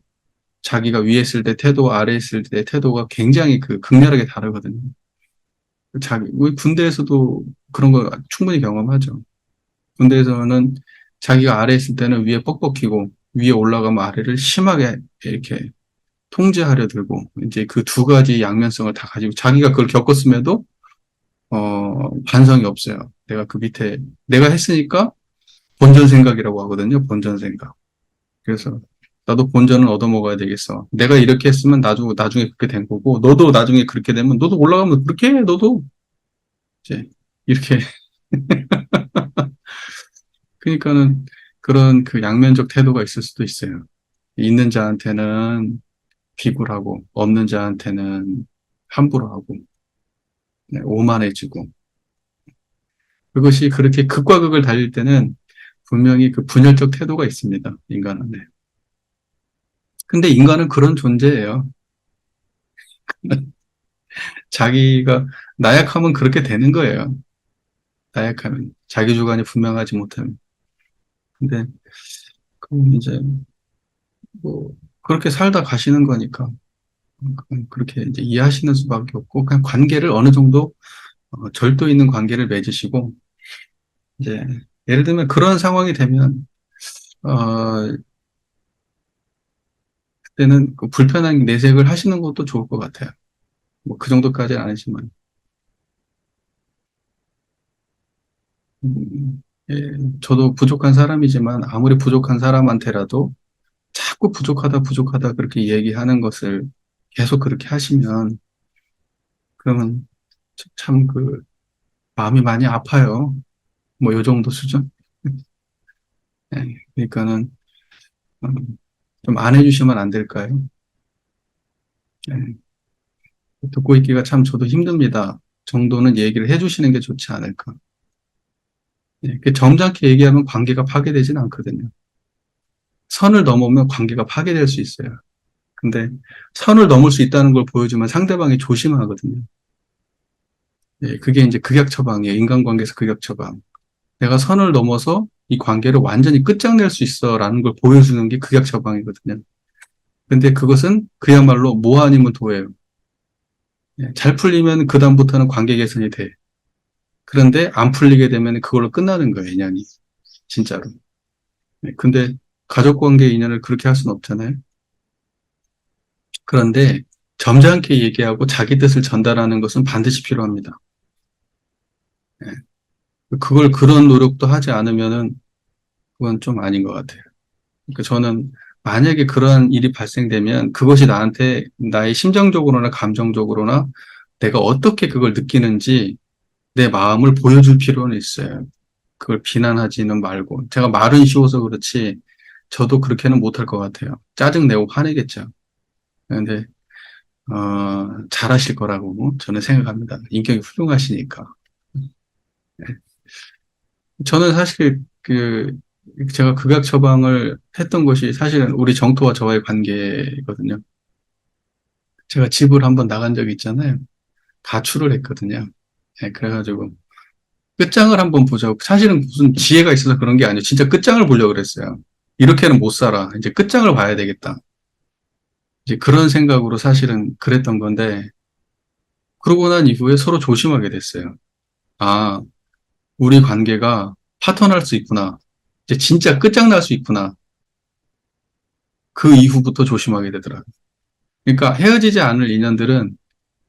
자기가 위에 있을 때 태도, 아래에 있을 때 태도가 굉장히 극렬하게 다르거든요. 우리 군대에서도 그런 거 충분히 경험하죠. 군대에서는 자기가 아래에 있을 때는 위에 뻑뻑히고 위에 올라가면 아래를 심하게 이렇게 통제하려 들고 이제 그 두 가지 양면성을 다 가지고 자기가 그걸 겪었음에도 반성이 없어요. 내가 그 밑에 내가 했으니까 본전 생각이라고 하거든요. 본전 생각. 그래서 나도 본전을 얻어먹어야 되겠어. 내가 이렇게 했으면 나중에 그렇게 된 거고 너도 나중에 그렇게 되면 너도 올라가면 그렇게 해. 너도 이제 이렇게 그러니까는 그런 그 양면적 태도가 있을 수도 있어요. 있는 자한테는 비굴하고 없는 자한테는 함부로 하고 네, 오만해지고 그것이 그렇게 극과 극을 달릴 때는 분명히 그 분열적 태도가 있습니다. 인간은. 네. 근데 인간은 그런 존재예요. 자기가 나약하면 그렇게 되는 거예요. 나약하면 자기 주관이 분명하지 못하면. 근데 그럼 이제 뭐 그렇게 살다 가시는 거니까 그렇게 이제 이해하시는 수밖에 없고 그냥 관계를 어느 정도 절도 있는 관계를 맺으시고 이제 예를 들면 그런 상황이 되면 어 그때는 그 불편한 내색을 하시는 것도 좋을 것 같아요. 뭐 그 정도까지는 아니지만 예, 저도 부족한 사람이지만 아무리 부족한 사람한테라도 자꾸 부족하다 그렇게 얘기하는 것을 계속 그렇게 하시면 그러면 참 그 마음이 많이 아파요. 뭐 요 정도 수준? 예, 그러니까는 좀 안 해주시면 안 될까요? 예, 듣고 있기가 참 저도 힘듭니다. 정도는 얘기를 해주시는 게 좋지 않을까. 예, 그 점잖게 얘기하면 관계가 파괴되진 않거든요. 선을 넘으면 관계가 파괴될 수 있어요. 근데 선을 넘을 수 있다는 걸 보여주면 상대방이 조심하거든요. 예, 그게 이제 극약 처방이에요. 인간관계에서 극약 처방. 내가 선을 넘어서 이 관계를 완전히 끝장낼 수 있어라는 걸 보여주는 게 극약 처방이거든요. 근데 그것은 그야말로 뭐 아니면 도예요. 예, 잘 풀리면 그다음부터는 관계 개선이 돼. 그런데 안 풀리게 되면 그걸로 끝나는 거예요, 인연이. 진짜로. 예, 근데 가족 관계 인연을 그렇게 할 수는 없잖아요. 그런데 점잖게 얘기하고 자기 뜻을 전달하는 것은 반드시 필요합니다. 예, 그걸 그런 노력도 하지 않으면은 그건 좀 아닌 것 같아요. 그러니까 저는 만약에 그러한 일이 발생되면 그것이 나한테 나의 심정적으로나 감정적으로나 내가 어떻게 그걸 느끼는지 내 마음을 보여줄 필요는 있어요. 그걸 비난하지는 말고. 제가 말은 쉬워서 그렇지 저도 그렇게는 못할 것 같아요. 짜증내고 화내겠죠. 그런데 잘하실 거라고 저는 생각합니다. 인격이 훌륭하시니까. 저는 사실 제가 극약 처방을 했던 것이 사실은 우리 정토와 저와의 관계거든요. 제가 집을 한번 나간 적이 있잖아요. 가출을 했거든요. 네, 그래가지고 끝장을 한번 보자고. 사실은 무슨 지혜가 있어서 그런 게 아니에요. 진짜 끝장을 보려고 그랬어요. 이렇게는 못 살아. 이제 끝장을 봐야 되겠다. 이제 그런 생각으로 사실은 그랬던 건데, 그러고 난 이후에 서로 조심하게 됐어요. 아, 우리 관계가 파탄날 수 있구나. 이제 진짜 끝장날 수 있구나. 그 이후부터 조심하게 되더라고요. 그러니까 헤어지지 않을 인연들은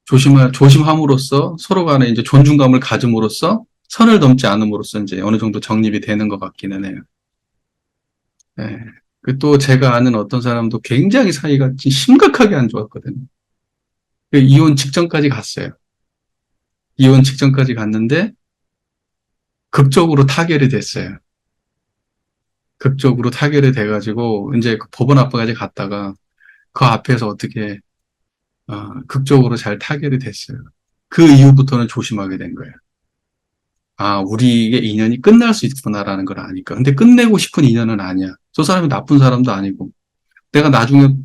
조심함으로써 서로 간에 이제 존중감을 가짐으로써 선을 넘지 않음으로써 이제 어느 정도 정립이 되는 것 같기는 해요. 예. 그또 제가 아는 어떤 사람도 굉장히 사이가 심각하게 안 좋았거든요. 그 이혼 직전까지 갔어요. 이혼 직전까지 갔는데 극적으로 타결이 됐어요. 극적으로 타결이 돼가지고 이제 그 법원 앞까지 갔다가 그 앞에서 어떻게 극적으로 잘 타결이 됐어요. 그 이후부터는 조심하게 된 거예요. 아, 우리의 인연이 끝날 수 있구나라는 걸 아니까. 근데 끝내고 싶은 인연은 아니야. 저 사람이 나쁜 사람도 아니고. 내가 나중에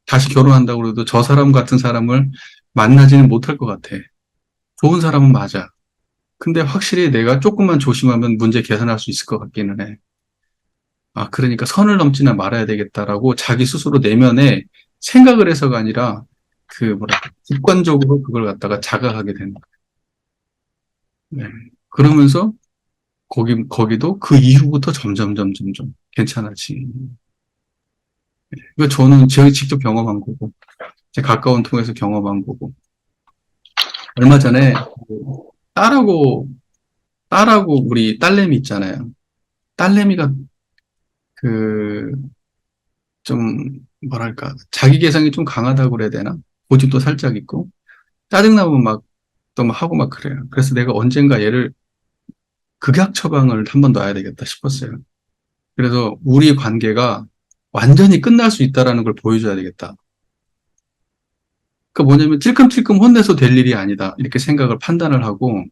다시 결혼한다고 해도 저 사람 같은 사람을 만나지는 못할 것 같아. 좋은 사람은 맞아. 근데 확실히 내가 조금만 조심하면 문제 개선할 수 있을 것 같기는 해. 아, 그러니까 선을 넘지는 말아야 되겠다라고 자기 스스로 내면에 생각을 해서가 아니라 뭐랄까, 객관적으로 그걸 갖다가 자각하게 되는 거예요. 네. 그러면서 거기도 그 이후부터 점점 괜찮아지. 이거 저는 제가 직접 경험한 거고, 제 가까운 통해서 경험한 거고. 얼마 전에 딸하고, 딸하고 우리 딸내미 있잖아요. 딸내미가 그, 뭐랄까, 자기 개성이 좀 강하다고 그래야 되나? 고집도 살짝 있고, 짜증나면 막 또 막 하고 막 그래요. 그래서 내가 언젠가 얘를 극약 처방을 한 번 놔야 되겠다 싶었어요. 그래서 우리 관계가 완전히 끝날 수 있다라는 걸 보여줘야 되겠다. 그러니까 뭐냐면 찔끔찔끔 혼내서 될 일이 아니다. 이렇게 생각을 판단을 하고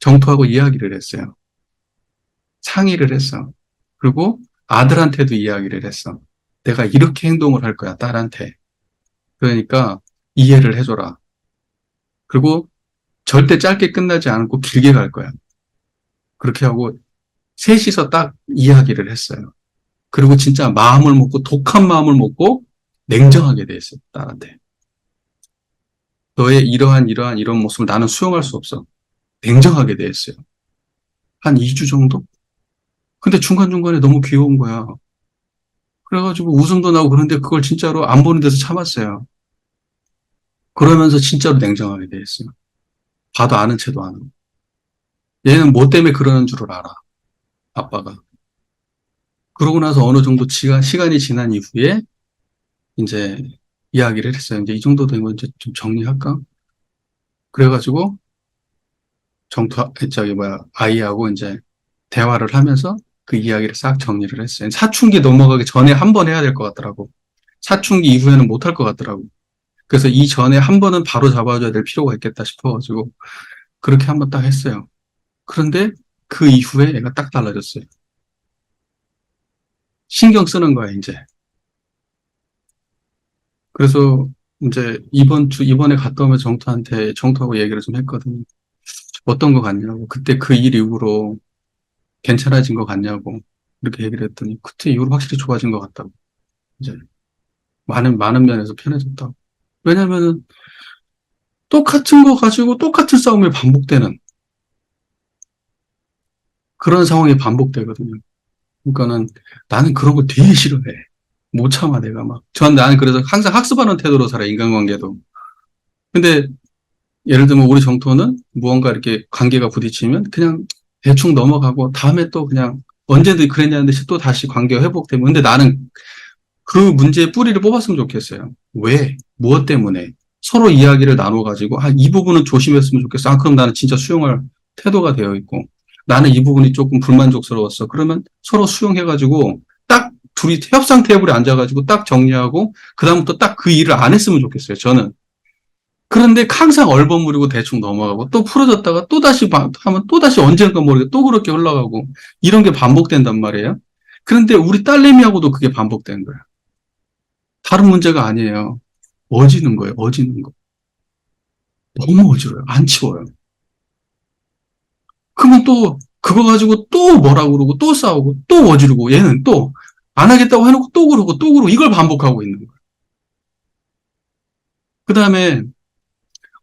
정토하고 이야기를 했어요. 상의를 했어. 그리고 아들한테도 이야기를 했어. 내가 이렇게 행동을 할 거야, 딸한테. 그러니까 이해를 해줘라. 그리고 절대 짧게 끝나지 않고 길게 갈 거야. 그렇게 하고 셋이서 딱 이야기를 했어요. 그리고 진짜 마음을 먹고 독한 마음을 먹고 냉정하게 돼 있어요, 딸한테. 너의 이러한 이런 모습을 나는 수용할 수 없어. 냉정하게 돼 있어요. 한 2주 정도? 근데 중간중간에 너무 귀여운 거야. 그래가지고 웃음도 나고 그런데 그걸 진짜로 안 보는 데서 참았어요. 그러면서 진짜로 냉정하게 돼 있어요. 봐도 아는 채도 안 하고. 얘는 뭐 때문에 그러는 줄을 알아. 아빠가. 그러고 나서 어느 정도 시간이 지난 이후에 이제 이야기를 했어요. 이제 이 정도 되면 이제 좀 정리할까? 그래가지고 아이하고 이제 대화를 하면서 그 이야기를 싹 정리를 했어요. 사춘기 넘어가기 전에 한 번 해야 될 것 같더라고. 사춘기 이후에는 못 할 것 같더라고. 그래서 이 전에 한 번은 바로 잡아줘야 될 필요가 있겠다 싶어가지고 그렇게 한 번 딱 했어요. 그런데 그 이후에 애가 딱 달라졌어요. 신경 쓰는 거야, 이제. 그래서 이제 이번에 갔다 오면 정토하고 얘기를 좀 했거든요. 어떤 거 같냐고. 그때 그 일 이후로 괜찮아진 거 같냐고. 이렇게 얘기를 했더니 그때 이후로 확실히 좋아진 것 같다고. 이제 많은 면에서 편해졌다고. 왜냐면은 똑같은 거 가지고 똑같은 싸움이 반복되는 그런 상황이 반복되거든요. 그러니까는 나는 그런 거 되게 싫어해. 못 참아, 내가 막. 나는 그래서 항상 학습하는 태도로 살아, 인간관계도. 근데 예를 들면 우리 정토는 무언가 이렇게 관계가 부딪히면 그냥 대충 넘어가고 다음에 또 그냥 언제든 그랬냐는 듯이 또 다시 관계가 회복되면. 근데 나는 그 문제의 뿌리를 뽑았으면 좋겠어요. 왜? 무엇 때문에? 서로 이야기를 나눠가지고, 이 부분은 조심했으면 좋겠어. 그럼 나는 진짜 수용할 태도가 되어 있고, 나는 이 부분이 조금 불만족스러웠어. 그러면 서로 수용해가지고, 딱 둘이 협상 테이블에 앉아가지고 딱 정리하고, 그다음부터 딱 그 일을 안 했으면 좋겠어요. 저는. 그런데 항상 얼버무리고 대충 넘어가고, 또 풀어졌다가 또 다시 하면 또 다시 언젠가 모르게 또 그렇게 흘러가고, 이런 게 반복된단 말이에요. 그런데 우리 딸내미하고도 그게 반복된 거예요. 다른 문제가 아니에요. 어지는 거예요, 어지는 거. 너무 어지러워요. 안 치워요. 그러면 또, 그거 가지고 또 뭐라 그러고, 또 싸우고, 또 어지르고, 얘는 또, 안 하겠다고 해놓고 또 그러고, 또 그러고, 이걸 반복하고 있는 거예요. 그 다음에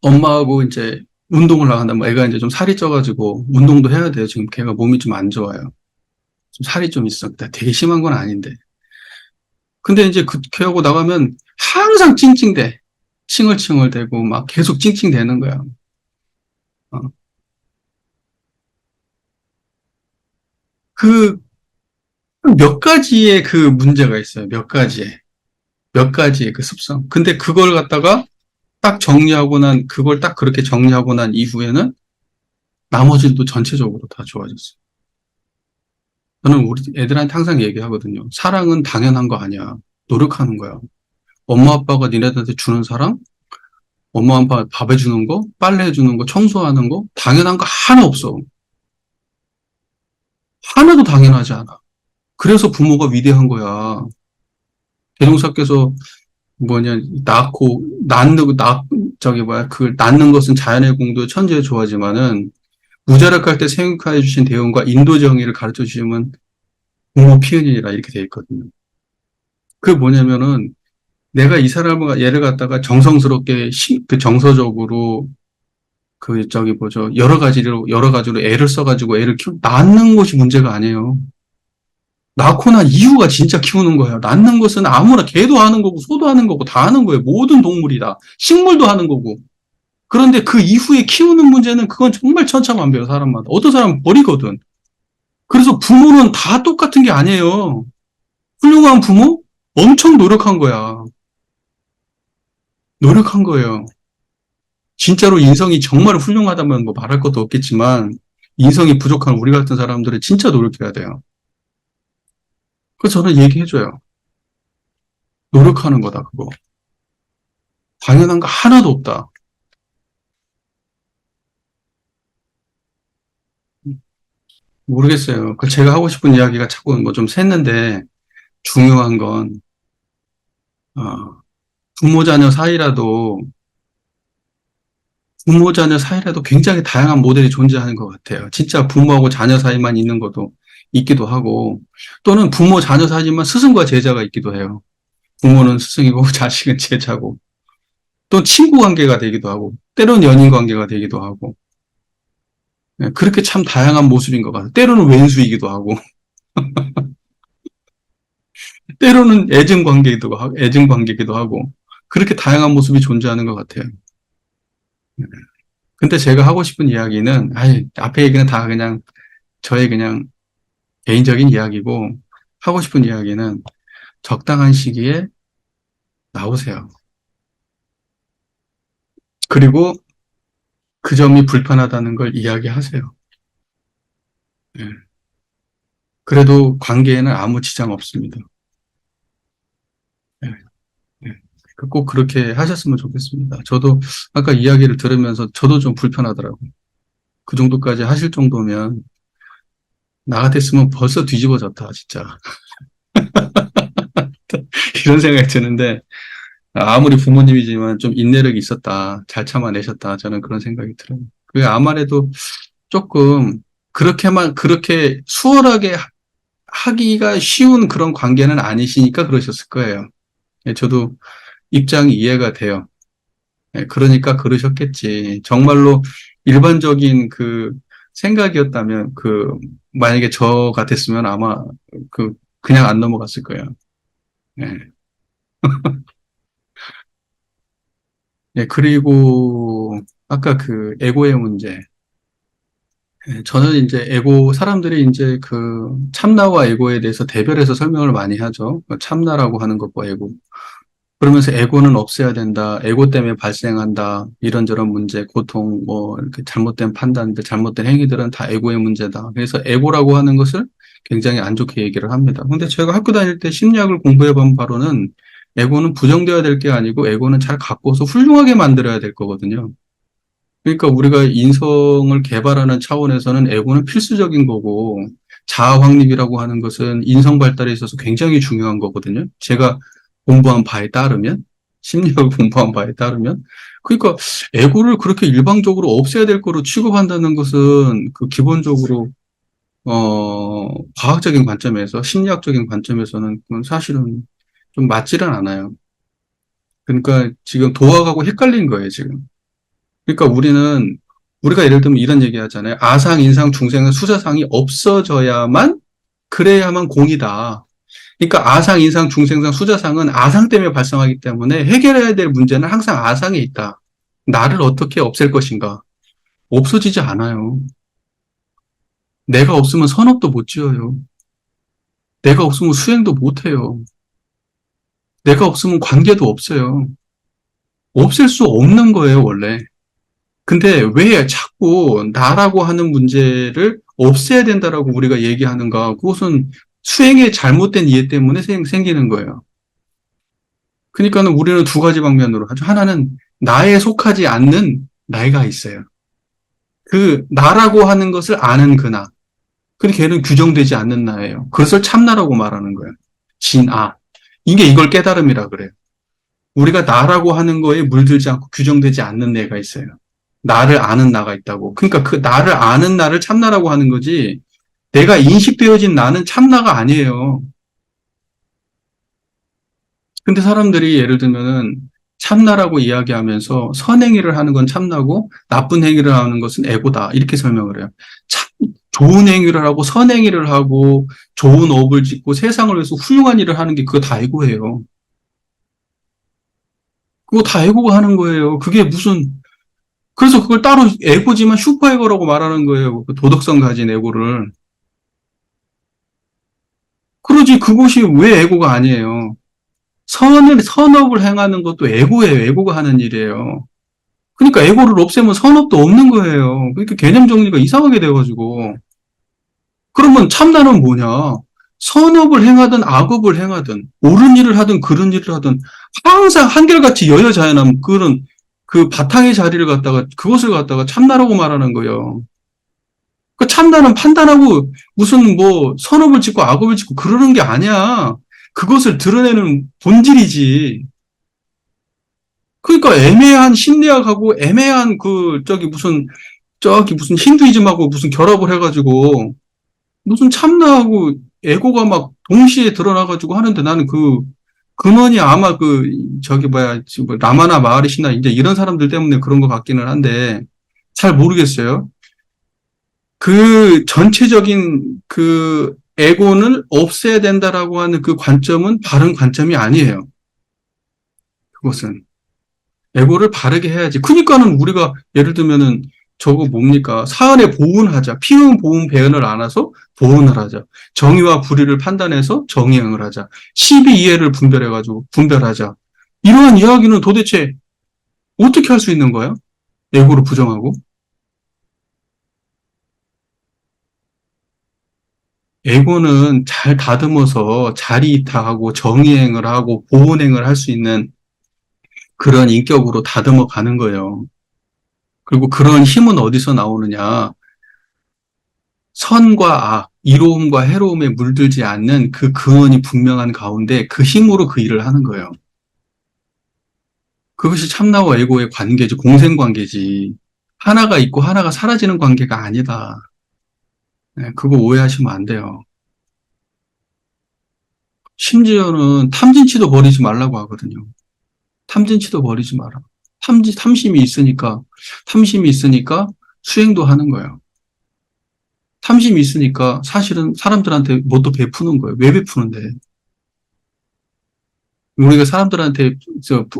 엄마하고 이제 운동을 나간다. 뭐 애가 이제 좀 살이 쪄가지고, 운동도 해야 돼요. 지금 걔가 몸이 좀 안 좋아요. 좀 살이 좀 있어. 되게 심한 건 아닌데. 근데 이제 걔하고 나가면 항상 찡찡대. 칭얼칭얼대고, 막 계속 찡찡대는 거야. 어. 그 몇 가지의 그 문제가 있어요. 몇 가지의 그 습성. 근데 그걸 갖다가 그걸 딱 그렇게 정리하고 난 이후에는 나머지도 전체적으로 다 좋아졌어요. 저는 우리 애들한테 항상 얘기하거든요. 사랑은 당연한 거 아니야. 노력하는 거야. 엄마 아빠가 니네들한테 주는 사랑, 엄마 아빠 밥 해주는 거, 빨래 해주는 거, 청소하는 거, 당연한 거 하나 없어. 하나도 당연하지 않아. 그래서 부모가 위대한 거야. 대종사께서 낳는, 그걸 낳는 것은 자연의 공도 천재의 조화지만은, 무자락할 때 생육하여 주신 대운과 인도 정의를 가르쳐 주시면 부모 피은이라 이렇게 돼 있거든요. 그게 뭐냐면은, 내가 이 사람을, 얘를 갖다가 정성스럽게, 정서적으로, 여러 가지로 애를 써가지고 낳는 것이 문제가 아니에요. 낳고 난 이유가 진짜 키우는 거예요. 낳는 것은 아무나 개도 하는 거고 소도 하는 거고 다 하는 거예요. 모든 동물이다. 식물도 하는 거고. 그런데 그 이후에 키우는 문제는 그건 정말 천차만별이에요. 사람마다. 어떤 사람은 버리거든. 그래서 부모는 다 똑같은 게 아니에요. 훌륭한 부모? 엄청 노력한 거야. 노력한 거예요. 진짜로 인성이 정말 훌륭하다면 뭐 말할 것도 없겠지만, 인성이 부족한 우리 같은 사람들은 진짜 노력해야 돼요. 그래서 저는 얘기해줘요. 노력하는 거다, 그거. 당연한 거 하나도 없다. 모르겠어요. 그 제가 하고 싶은 이야기가 자꾸 뭐 좀 샜는데, 중요한 건, 어, 부모 자녀 사이라도, 부모 자녀 사이라도 굉장히 다양한 모델이 존재하는 것 같아요. 진짜 부모하고 자녀 사이만 있는 것도 있기도 하고, 또는 부모 자녀 사이지만 스승과 제자가 있기도 해요. 부모는 스승이고 자식은 제자고, 또 친구 관계가 되기도 하고, 때로는 연인 관계가 되기도 하고, 네, 그렇게 참 다양한 모습인 것 같아요. 때로는 왼수이기도 하고, 때로는 애증 관계이기도 하고, 그렇게 다양한 모습이 존재하는 것 같아요. 근데 제가 하고 싶은 이야기는, 앞에 얘기는 다 그냥 저의 그냥 개인적인 이야기고, 하고 싶은 이야기는 적당한 시기에 나오세요. 그리고 그 점이 불편하다는 걸 이야기하세요. 네. 그래도 관계에는 아무 지장 없습니다. 네. 네. 꼭 그렇게 하셨으면 좋겠습니다. 저도 아까 이야기를 들으면서 저도 좀 불편하더라고요. 그 정도까지 하실 정도면 나 같았으면 벌써 뒤집어졌다, 진짜. 이런 생각이 드는데 아무리 부모님이지만 좀 인내력이 있었다, 잘 참아내셨다, 저는 그런 생각이 들어요. 그 아무래도 조금 그렇게 수월하게 하기가 쉬운 그런 관계는 아니시니까 그러셨을 거예요. 예, 저도 입장이 이해가 돼요. 예, 그러니까 그러셨겠지. 정말로 일반적인 그 생각이었다면 만약에 저 같았으면 아마 그냥 안 넘어갔을 거예요. 예. 예, 그리고 아까 그 에고의 문제. 예, 저는 이제 사람들이 이제 참나와 에고에 대해서 대별해서 설명을 많이 하죠. 참나라고 하는 것과 에고. 그러면서 에고는 없애야 된다. 에고 때문에 발생한다. 이런저런 문제, 고통, 뭐, 이렇게 잘못된 판단들, 잘못된 행위들은 다 에고의 문제다. 그래서 에고라고 하는 것을 굉장히 안 좋게 얘기를 합니다. 근데 제가 학교 다닐 때 심리학을 공부해 본 바로는 에고는 부정되어야 될 게 아니고 에고는 잘 갖고서 훌륭하게 만들어야 될 거거든요. 그러니까 우리가 인성을 개발하는 차원에서는 에고는 필수적인 거고 자아 확립이라고 하는 것은 인성 발달에 있어서 굉장히 중요한 거거든요. 제가 공부한 바에 따르면 심리학을 공부한 바에 따르면 그러니까 에고를 그렇게 일방적으로 없애야 될 거로 취급한다는 것은 기본적으로 과학적인 관점에서 심리학적인 관점에서는 그건 사실은 좀 맞지는 않아요. 그러니까 지금 도학하고 헷갈린 거예요, 지금. 그러니까 우리가 예를 들면 이런 얘기 하잖아요. 아상, 인상, 중생, 수자상이 없어져야만, 그래야만 공이다. 그러니까 아상, 인상, 중생상, 수자상은 아상 때문에 발생하기 때문에 해결해야 될 문제는 항상 아상에 있다. 나를 어떻게 없앨 것인가? 없어지지 않아요. 내가 없으면 선업도 못 지어요. 내가 없으면 수행도 못 해요. 내가 없으면 관계도 없어요. 없앨 수 없는 거예요, 원래. 근데 왜 자꾸 나라고 하는 문제를 없애야 된다라고 우리가 얘기하는가? 그것은 수행의 잘못된 이해 때문에 생기는 거예요. 그러니까는 우리는 두 가지 방면으로 하죠. 하나는 나에 속하지 않는 나이가 있어요. 그 나라고 하는 것을 아는 그 나. 근데 걔는 규정되지 않는 나예요. 그것을 참나라고 말하는 거예요. 진아. 이걸 깨달음이라 그래요. 우리가 나라고 하는 거에 물들지 않고 규정되지 않는 내가 있어요. 나를 아는 나가 있다고. 그러니까 그 나를 아는 나를 참나라고 하는 거지, 내가 인식되어진 나는 참나가 아니에요. 근데 사람들이 예를 들면은 참나라고 이야기하면서 선행위를 하는 건 참나고 나쁜 행위를 하는 것은 에고다. 이렇게 설명을 해요. 참, 좋은 행위를 하고 선행위를 하고 좋은 업을 짓고 세상을 위해서 훌륭한 일을 하는 게 그거 다 에고예요. 그거 다 에고가 하는 거예요. 그게 그래서 그걸 따로 에고지만 슈퍼에고라고 말하는 거예요. 그 도덕성 가진 에고를. 그러지, 그것이 왜 에고가 아니에요? 선업을 행하는 것도 에고예요. 에고가 하는 일이에요. 그러니까 에고를 없애면 선업도 없는 거예요. 그러니까 개념 정리가 이상하게 돼가지고. 그러면 참나는 뭐냐? 선업을 행하든 악업을 행하든 옳은 일을 하든 그른 일을 하든 항상 한결같이 여여자연한 그런 그 바탕의 자리를 갖다가 그것을 갖다가 참나라고 말하는 거예요. 그 참나는 판단하고 무슨 뭐 선업을 짓고 악업을 짓고 그러는 게 아니야. 그것을 드러내는 본질이지. 그러니까 애매한 심리학하고 애매한 저기 무슨 힌두이즘하고 무슨 결합을 해가지고 무슨 참나하고 에고가 막 동시에 드러나가지고 하는데 나는 그 근원이 아마 저기 뭐야, 지금 뭐 라마나 마하리시나 이제 이런 사람들 때문에 그런 것 같기는 한데 잘 모르겠어요. 그 전체적인 그 에고는 없애야 된다라고 하는 그 관점은 바른 관점이 아니에요. 그것은. 에고를 바르게 해야지. 그러니까는 우리가 예를 들면은 저거 뭡니까? 사안에 보은하자. 피은 보은 배은을 안아서 보은을 하자. 정의와 불의를 판단해서 정의응을 하자. 시비 이해를 분별해가지고 분별하자. 이러한 이야기는 도대체 어떻게 할 수 있는 거야? 에고를 부정하고. 에고는 잘 다듬어서 자리이타하고 정의행을 하고 보은행을 할 수 있는 그런 인격으로 다듬어 가는 거예요. 그리고 그런 힘은 어디서 나오느냐? 선과 악, 이로움과 해로움에 물들지 않는 그 근원이 분명한 가운데 그 힘으로 그 일을 하는 거예요. 그것이 참나와 에고의 관계지, 공생관계지. 하나가 있고 하나가 사라지는 관계가 아니다. 네, 그거 오해하시면 안 돼요. 심지어는 탐진치도 버리지 말라고 하거든요. 탐진치도 버리지 마라. 탐심이 있으니까 수행도 하는 거예요. 탐심이 있으니까 사실은 사람들한테 뭣도 베푸는 거예요. 왜 베푸는데? 우리가 사람들한테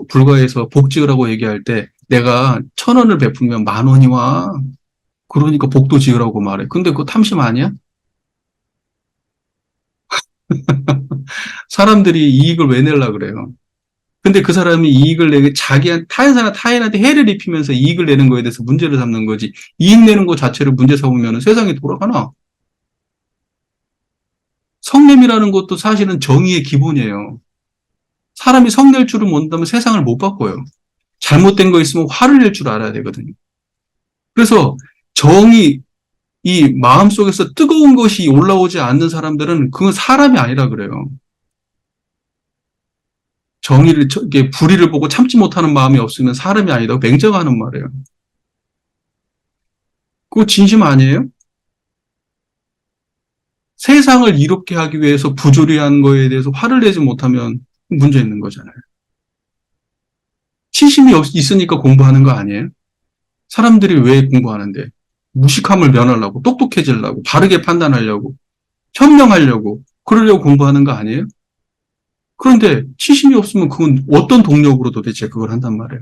불가에서 복 지으라고 얘기할 때 내가 1,000원을 베풀면 10,000원이 와. 그러니까 복도 지으라고 말해. 근데 그거 탐심 아니야? 사람들이 이익을 왜 내려고 그래요? 근데 그 사람이 이익을 내게 타인한테 해를 입히면서 이익을 내는 거에 대해서 문제를 삼는 거지. 이익 내는 것 자체를 문제 삼으면 세상이 돌아가나? 성냄이라는 것도 사실은 정의의 기본이에요. 사람이 성낼 줄을 모른다면 세상을 못 바꿔요. 잘못된 거 있으면 화를 낼 줄 알아야 되거든요. 그래서 정의, 이 마음속에서 뜨거운 것이 올라오지 않는 사람들은 그건 사람이 아니라 그래요. 불의를 보고 참지 못하는 마음이 없으면 사람이 아니다고 맹정하는 말이에요. 그거 진심 아니에요? 세상을 이롭게 하기 위해서 부조리한 거에 대해서 화를 내지 못하면 문제 있는 거잖아요. 치심이 있으니까 공부하는 거 아니에요? 사람들이 왜 공부하는데? 무식함을 면하려고, 똑똑해지려고, 바르게 판단하려고, 현명하려고, 그러려고 공부하는 거 아니에요? 그런데 치심이 없으면 그건 어떤 동력으로 도대체 그걸 한단 말이에요.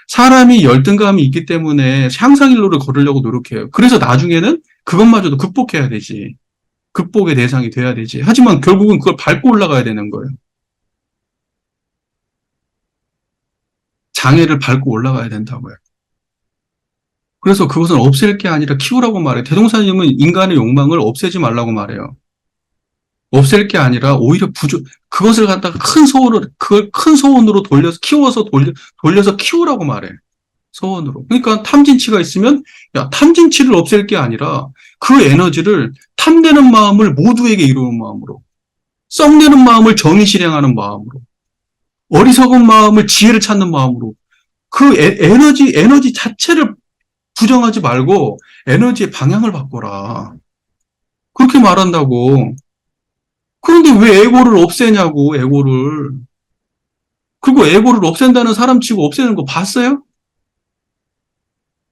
사람이 열등감이 있기 때문에 향상일로를 걸으려고 노력해요. 그래서 나중에는 그것마저도 극복해야 되지. 극복의 대상이 돼야 되지. 하지만 결국은 그걸 밟고 올라가야 되는 거예요. 장애를 밟고 올라가야 된다고요. 그래서 그것은 없앨 게 아니라 키우라고 말해요. 대동사님은 인간의 욕망을 없애지 말라고 말해요. 없앨 게 아니라 오히려 그것을 갖다가 그걸 큰 소원으로 돌려서 키우라고 말해. 소원으로. 그러니까 탐진치가 있으면, 야, 탐진치를 없앨 게 아니라 그 에너지를 탐내는 마음을 모두에게 이루는 마음으로, 썩내는 마음을 정의 실행하는 마음으로, 어리석은 마음을 지혜를 찾는 마음으로, 그 에너지 자체를 부정하지 말고 에너지의 방향을 바꿔라. 그렇게 말한다고. 그런데 왜 에고를 없애냐고, 에고를. 그리고 에고를 없앤다는 사람 치고 없애는 거 봤어요?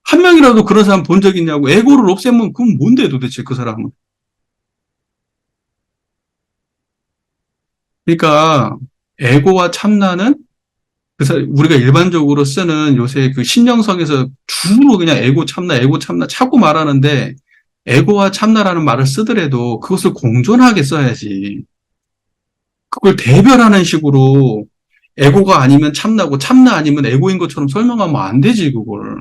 한 명이라도 그런 사람 본 적 있냐고. 에고를 없애면 그건 뭔데 도대체 그 사람은. 그러니까 에고와 참나는 그래서 우리가 일반적으로 쓰는 요새 그 신영성에서 주로 그냥 에고 참나 자꾸 말하는데 에고와 참나라는 말을 쓰더라도 그것을 공존하게 써야지. 그걸 대별하는 식으로 에고가 아니면 참나고 참나 아니면 에고인 것처럼 설명하면 안 되지, 그걸.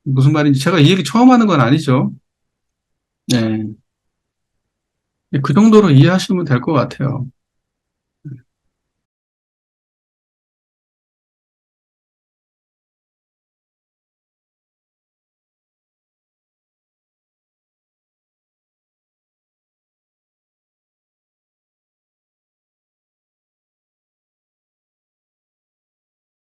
무슨 말인지 제가 이 얘기 처음 하는 건 아니죠. 네. 그 정도로 이해하시면 될 것 같아요.